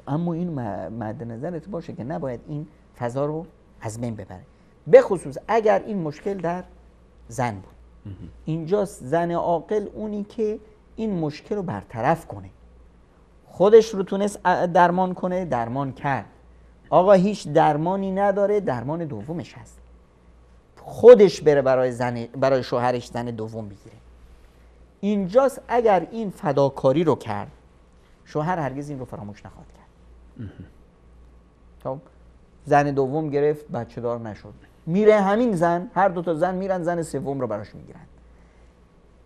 اما این مد نظرت باشه که نباید این فضا رو از بین ببره، به خصوص اگر این مشکل در زن بود. اینجاست زن عاقل اونی که این مشکل رو برطرف کنه. خودش رو تونست درمان کنه، درمان کرد. آقا هیچ درمانی نداره، درمان دومش هست. خودش بره برای شوهرش زن دوم بگیره. اینجاست اگر این فداکاری رو کرد، شوهر هرگز این رو فراموش نخواهد کرد. خب زن دوم گرفت، بچه دار نشد، میره همین زن، هر دو تا زن میرن زن سوم رو براش میگیرن.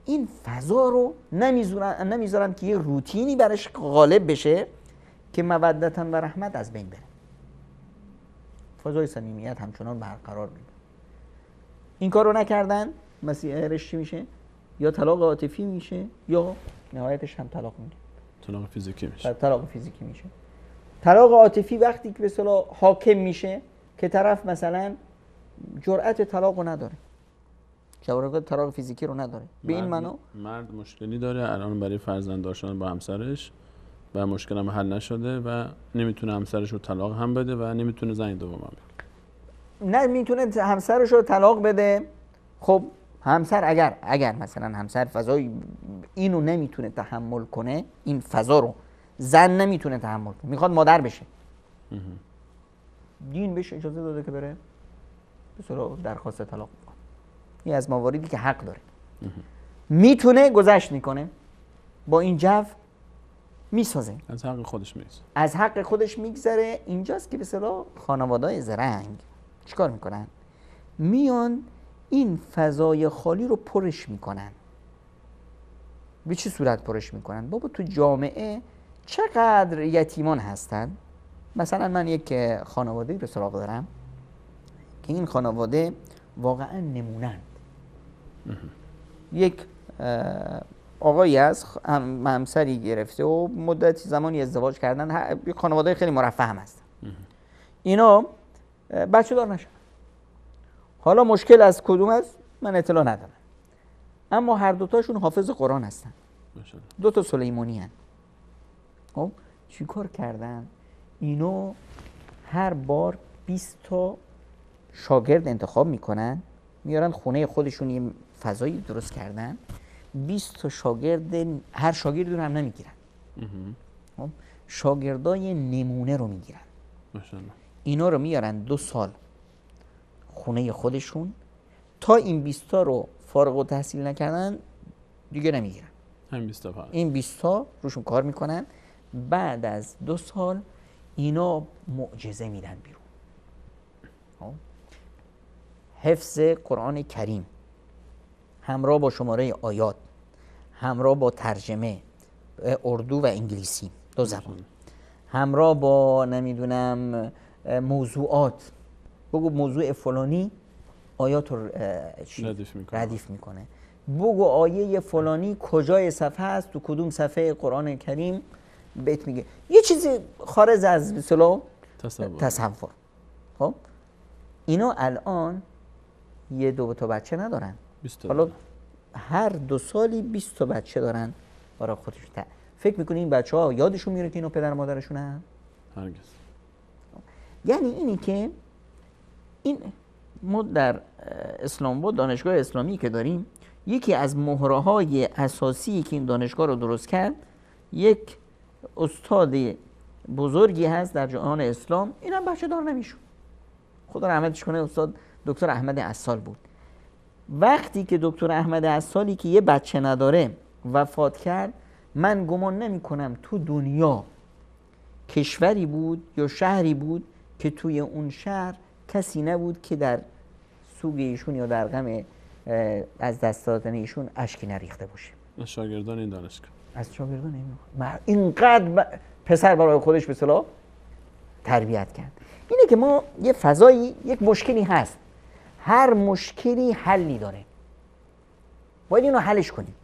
این فضا رو نمیذارن که یه روتینی برش غالب بشه که مودتاً و رحمت از بین بره. فضای صمیمیت همچنان برقرار میمونه. این کار رو نکردن، مسیرش چی میشه؟ یا طلاق عاطفی میشه یا نهایتش هم طلاق میشه. طلاق فیزیکی میشه. طلاق فیزیکی میشه. طلاق عاطفی وقتی که به اصطلاح حاکم میشه که طرف مثلا جرأت طلاق رو نداره، جرأت طلاق فیزیکی رو نداره. به این معنا مرد مشکلی داره الان برای فرزند داشتن با همسرش و مشکل هم حل نشده و نمیتونه همسرش رو طلاق هم بده و نمیتونه زن دوم هم بده. نه میتونه همسرش رو طلاق بده. خب همسر اگر مثلا همسر فضای اینو نمیتونه تحمل کنه، این فضا رو زن نمیتونه تحمل کنه، میخواد مادر بشه، دین بهش اجازه داده که بره بسیار درخواست طلاق بکنه. این از مواردی که حق داره. میتونه گذشت میکنه، با این جو میسازه، از حق خودش میگذره، از حق خودش میگذره. اینجاست که به اصطلاح خانواده‌های زرنگ چیکار میکنن؟ میان این فضای خالی رو پرش میکنن. به چه صورت پرش میکنن؟ بابا تو جامعه چقدر یتیمان هستن. مثلا من یک خانواده رو سراغ دارم که این خانواده واقعا نمونند. یک آقایی از همسری گرفته و مدتی زمانی ازدواج کردن، یک خانواده خیلی مرفه هم هستن. اینا بچه دار نشدن. حالا مشکل از کدوم است من اطلاع ندارم، اما هر دوتاشون حافظ قرآن هستن، دو تا سلیمانی هستن. خب چی کار کردن؟ اینو هر بار 20 تا شاگرد انتخاب میکنن، میارن خونه خودشون، یه فضایی درست کردن، 20 تا شاگرد، هر شاگردی رو هم نمیگیرن، خب شاگردای نمونه رو میگیرن. اینا رو میارن 2 سال خونه خودشون، تا این 20 تا رو فارغ التحصیل نکردن دیگه نمیگیرن. این 20 تا روشون کار میکنن. بعد از 2 سال اینا معجزه میدن بیرون. حفظ قرآن کریم همراه با شماره آیات، همراه با ترجمه اردو و انگلیسی، 2 زبان، همراه با نمیدونم موضوعات، بگو موضوع فلانی آیات رو ردیف میکنه، بگو آیه فلانی کجای صفحه است، تو کدوم صفحه قرآن کریم بهت میگه، یه چیزی خارج از مثلا تصور. خب اینا الان 1-2 تا بچه ندارن، حالا هر 2 سالی 20 تا بچه دارن برای خودشون. فکر میکنی این بچه ها یادشون میره که اینو پدر مادرشون هن؟ هرگز. یعنی اینی که این ما در اسلام بود، دانشگاه اسلامی که داریم، یکی از مهره‌های اساسی که این دانشگاه رو درست کرد، یک استاد بزرگی هست در جهان اسلام، اینم بچه دار نمیشون، خدا رحمتش کنه، استاد دکتر احمد عسال بود. وقتی که دکتر احمد عسالی که یه بچه نداره وفات کرد، من گمان نمی کنم تو دنیا کشوری بود یا شهری بود که توی اون شهر کسی نبود که در سوگ ایشون یا در غم از دست دادن ایشون اشکی نریخته باشه. از شاگردان این دانشگاه، از شاگردان اینقدر پسر برای خودش به اصطلاح تربیت کرد. اینه که ما یه فضایی، یک مشکلی هست، هر مشکلی حلی داره، باید اینو حلش کنیم.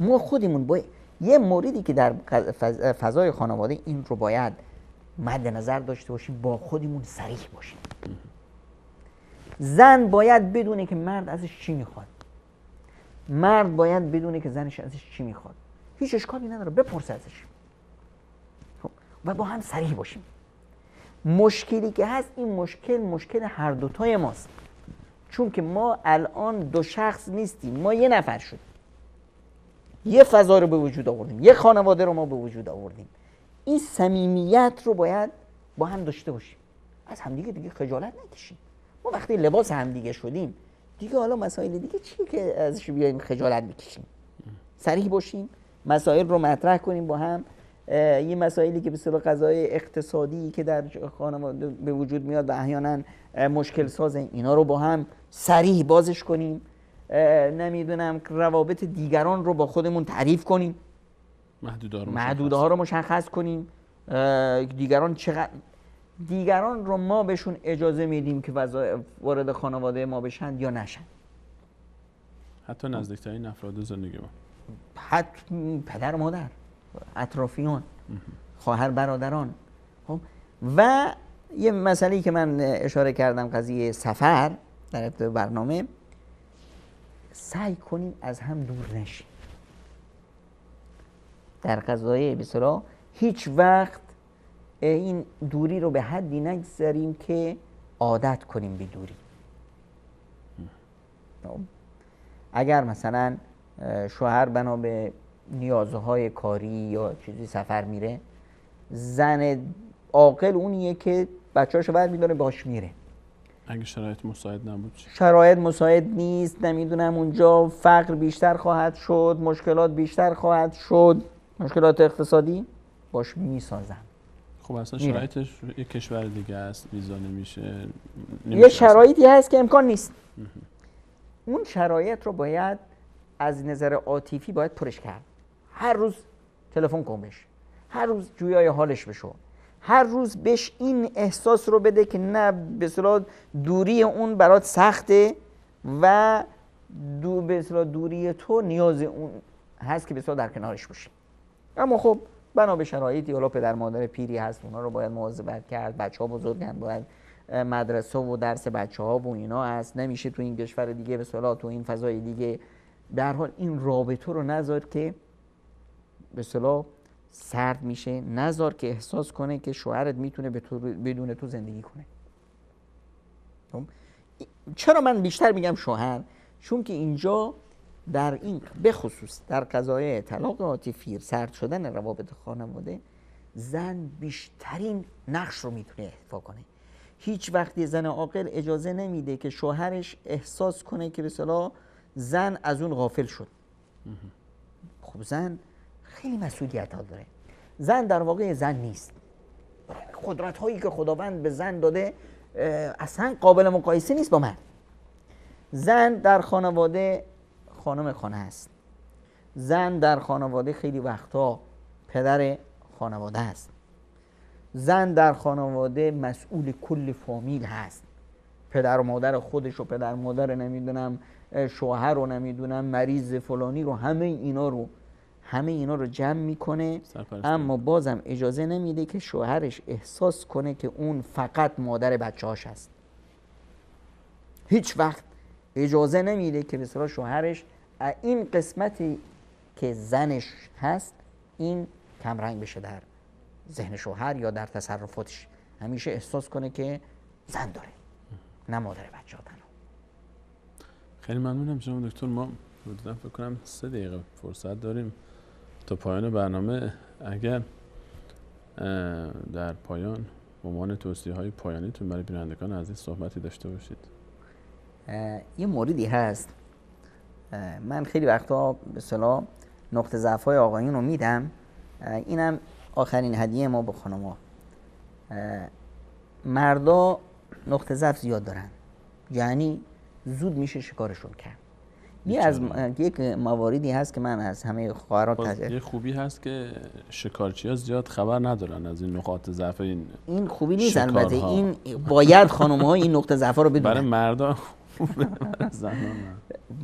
ما خودمون باید یه موردی که در فضای خانواده این رو باید مد نظر داشته باشیم، با خودمون صریح باشیم. زن باید بدونه که مرد ازش چی میخواد، مرد باید بدونه که زنش ازش چی میخواد، هیچ اشکالی نداره بپرسه ازش و با هم صریح باشیم. مشکلی که هست، این مشکل هر دوتای ماست، چون که ما الان دو شخص نیستیم، ما یه نفر شدیم، یه فضا رو به وجود آوردیم، یه خانواده رو ما به وجود آوردیم. این صمیمیت رو باید با هم داشته باشیم، از همدیگه دیگه خجالت نکشیم. ما وقتی لباس همدیگه شدیم دیگه، حالا مسائل دیگه چی که ازش بیایم خجالت بکشیم؟ صریح باشیم، مسائل رو مطرح کنیم با هم. یه مسائلی که به اصطلاح قضای اقتصادی که در خانواده به وجود میاد و احیانا مشکل سازه، اینا رو با هم صریح بازش کنیم. نمیدونم روابط دیگران رو با خودمون تعریف کنیم، محدوده ها رو مشخص کنیم. دیگران رو ما بهشون اجازه میدیم که وارد خانواده ما بشن یا نشن، حتی نزدیکترین افراد زندگی ما، حتی پدر مادر، اطرافیان، خواهر برادران. خب و یه مسئله‌ای که من اشاره کردم، قضیه سفر در ابتدای برنامه، سعی کنیم از هم دور نشیم. در قضایه بسیار هیچ وقت این دوری رو به حدی نگذاریم که عادت کنیم به دوری. اگر مثلا شوهر بنا به نیازهای کاری یا چیزی سفر میره، زن عاقل اونیه که بچه‌اشو برمی‌داره باش میره. اگه شرایط مساعد نبود چی؟ شرایط مساعد نیست، نمیدونم اونجا فقر بیشتر خواهد شد، مشکلات بیشتر خواهد شد، مشکلات اقتصادی باش میسازن. خب اصلا شرایطش یک کشور دیگه است، ویزا نمیشه. یه شرایطی هست که امکان نیست. اون شرایط رو باید از نظر عاطفی باید پرش کرد. هر روز تلفن کن بهش، هر روز جویای حالش بشو، هر روز بهش این احساس رو بده که نه به اصطلاح دوری اون برات سخته و به اصطلاح دوری تو نیاز اون هست که به اصطلاح در کنارش باشی. اما خب بنا به شرایطی، حالا پدر مادر پیری هست، اونا رو باید مواظبت کرد، بچه‌ها بزرگن، باید مدرسه و درس بچه‌ها و اینا هست، نمیشه تو این کشور دیگه به اصطلاح تو این فضای دیگه. در حال این رابطه رو نذار که به اصطلاح سرد میشه، نذار که احساس کنه که شوهرت میتونه بدون تو زندگی کنه. چرا من بیشتر میگم شوهر؟ چون که اینجا در این بخصوص در قضایای طلاق عاطفی، سرد شدن روابط خانواده، زن بیشترین نقش رو میتونه ایفا کنه. هیچ وقتی زن عاقل اجازه نمیده که شوهرش احساس کنه که به اصطلاح زن از اون غافل شد. خب زن خیلی مسئولیت ها داره. زن در واقع زن نیست. قدرت هایی که خداوند به زن داده اصلا قابل مقایسه نیست با مرد. زن در خانواده خانم خانه است. زن در خانواده خیلی وقتا پدر خانواده است. زن در خانواده مسئول کل فامیل هست. پدر و مادر خودش و پدر مادر نمیدونم شوهر رو نمیدونم مریض فلانی رو، همه اینا رو جمع میکنه، اما بازم اجازه نمیده که شوهرش احساس کنه که اون فقط مادر بچه‌هاش هست. هیچ وقت اجازه نمیده که به اصطلاح شوهرش این قسمتی که زنش هست این کمرنگ بشه در ذهن شوهر یا در تصرفاتش. همیشه احساس کنه که زن داره، نه مادر بچه‌ها تنها. خیلی ممنونم جناب دکتر. ما حدودا فکر کنم 3 دقیقه فرصت داریم تا پایان برنامه. اگر در پایان به عنوان توصیه‌های پایانیتون برای بینندگان عزیز صحبتی داشته باشید. یه موردی هست، من خیلی وقتا به اصطلاح نقطه ضعف‌های آقایون رو میدم، اینم آخرین هدیه ما به خانم‌ها. مردا نقطه ضعف زیاد دارن، یعنی زود میشه شکارشون کرد. یک مواردی هست که من از همه خواهرات یه خوبی هست که شکارچی‌ها زیاد خبر ندارن از این نقاط ضعف این خوبی نیست البته، این باید خانم‌ها این نقطه ضعف‌ها رو بدونن. برای مردا خوبه، برای زنان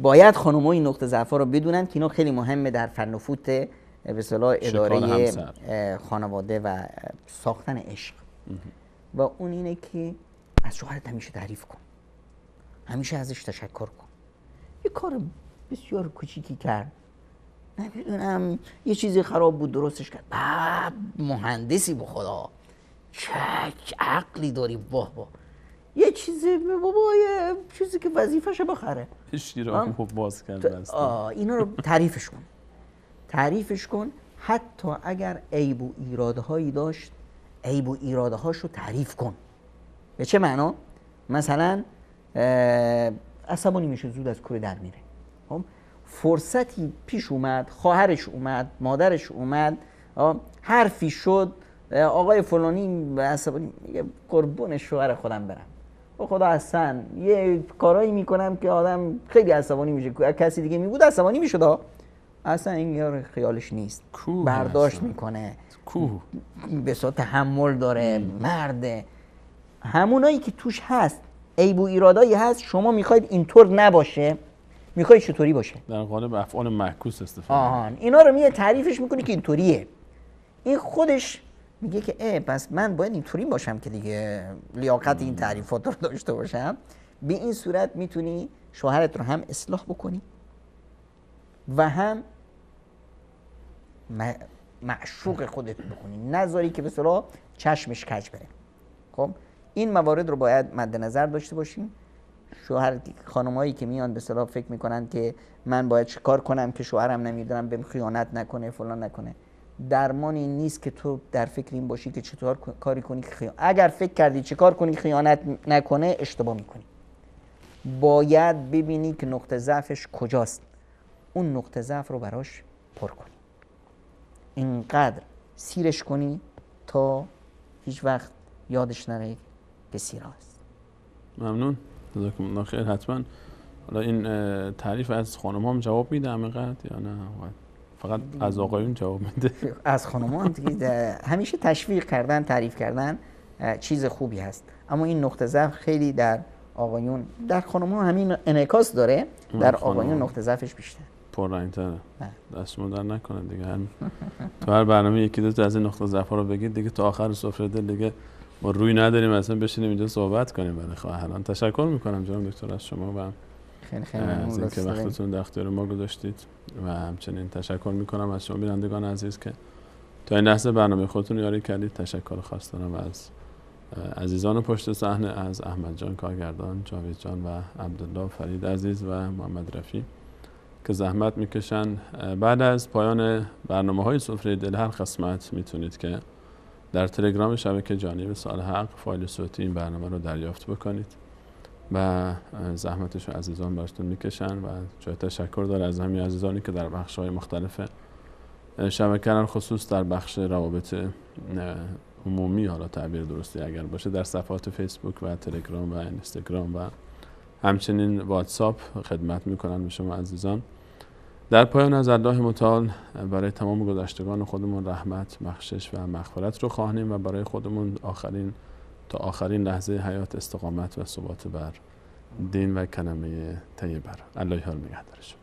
باید خانم‌ها این نقطه ضعف‌ها رو بدونن که اینا خیلی مهمه در فن و فوت به اصطلاح اداره خانواده و ساختن عشق. و اون اینه که از شوهرت همیشه تعریف کن، همیشه ازش تشکر کن. یه کار بسیار کوچیکی کرد، نمیدونم یه چیزی خراب بود درستش کرد، مهندسی به خدا چه عقلی داری، واه یه چیزی یه چیزی که وظیفه‌شه بخره، شیرامو باز کرد بس. اینا رو تعریفش کن. حتی اگر عیب و ایرادهایی داشت، عیب و ایرادهاشو تعریف کن. به چه معنا؟ مثلا عصبانی میشه، زود از کوره در میره. خب فرصتی پیش اومد، خواهرش اومد، مادرش اومد، حرفی شد، آقای فلانی عصبانی، میگه قربون شوهر خودم برم، با خدا اصلا یه کارایی میکنم که آدم خیلی عصبانی میشه، کسی دیگه میبود عصبانی میشد، اصلا این یار خیالش نیست، برداشت میکنه، به صورت تحمل داره، مرده. همونایی که توش هست عیب و ایرادایی هست، شما میخواید اینطور نباشه، میخواید چطوری باشه؟ در قالب افعال معکوس استفاده. اینا رو میاد تعریفش میکنی که اینطوریه. این خودش میگه که پس من باید اینطوری باشم که دیگه لیاقت این تعریفات رو داشته باشم. به این صورت میتونی شوهرت رو هم اصلاح بکنی و هم معشوق خودت بکنی، نذاری که به اصطلاح چشمش کج بره. خب این موارد رو باید مد نظر داشته باشیم. خانمایی که میان به اصطلاح فکر میکنن که من باید چیکار کنم که شوهرم نمیدونم بهم خیانت نکنه، فلان نکنه، درمانی نیست که تو در فکر این باشی که چطور کاری کنی که اگر فکر کردی چیکار کنی که خیانت نکنه، اشتباه میکنی. باید ببینی که نقطه ضعفش کجاست، اون نقطه ضعف رو براش پر کنی، اینقدر سیرش کنی تا هیچ وقت یادش نره که سیر است. ممنون، جزاکم الله خیر. حتما حالا این تعریف از خانم هم جواب میده همینقدر یا نه فقط از آقایون جواب میده؟ از خانمان دیگه همیشه تشویق کردن، تعریف کردن چیز خوبی هست، اما این نقطه ضعف خیلی در آقایون، در خانم‌ها همین انعکاس داره، در آقایون نقطه ضعفش بیشتر، پررنگ‌تره. دستمون در نکنه دیگه، تو هر برنامه یکی دو تا از این نقطه ضعف‌ها رو بگید دیگه، تا آخر سفره دل دیگه ما روی نداریم اصلا بشینیم اینجا صحبت کنیم برای خواهران. تشکر میکنم جناب دکتر از شما و از اینکه وقتتون در اختیار ما گذاشتید و همچنین تشکر میکنم از شما بینندگان عزیز که تا این لحظه برنامه خودتون یاری کردید. تشکر خاص دارم از عزیزان پشت صحنه، از احمد جان کارگردان، جاوید جان و عبدالله فرید عزیز و محمد رفی که زحمت میکشن. بعد از پایان برنامه‌های سفره دل هر قسمت میتونید که در تلگرام شبکه جانب سال حق فایل صوتی این برنامه رو دریافت بکنید و زحمتشو عزیزان براتون میکشن و جای تشکر داره از همین عزیزانی که در بخش‌های مختلف شبکه، خصوص در بخش روابط عمومی، حالا تعبیر درستی اگر باشه، در صفحات فیسبوک و تلگرام و اینستاگرام و همچنین واتساپ خدمت میکنن به شما عزیزان. در پایان از الله متعال برای تمام گذشتگان خودمون رحمت، بخشش و مغفرت رو خواهیم و برای خودمون تا آخرین لحظه حیات استقامت و ثبات بر دین و کلمه طیبه. الله حال نگهدارش.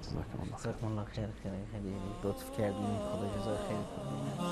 جزاکم الله خیر. خیلی لطف کردین، خدا جزای خیر کنه.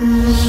Mm-hmm.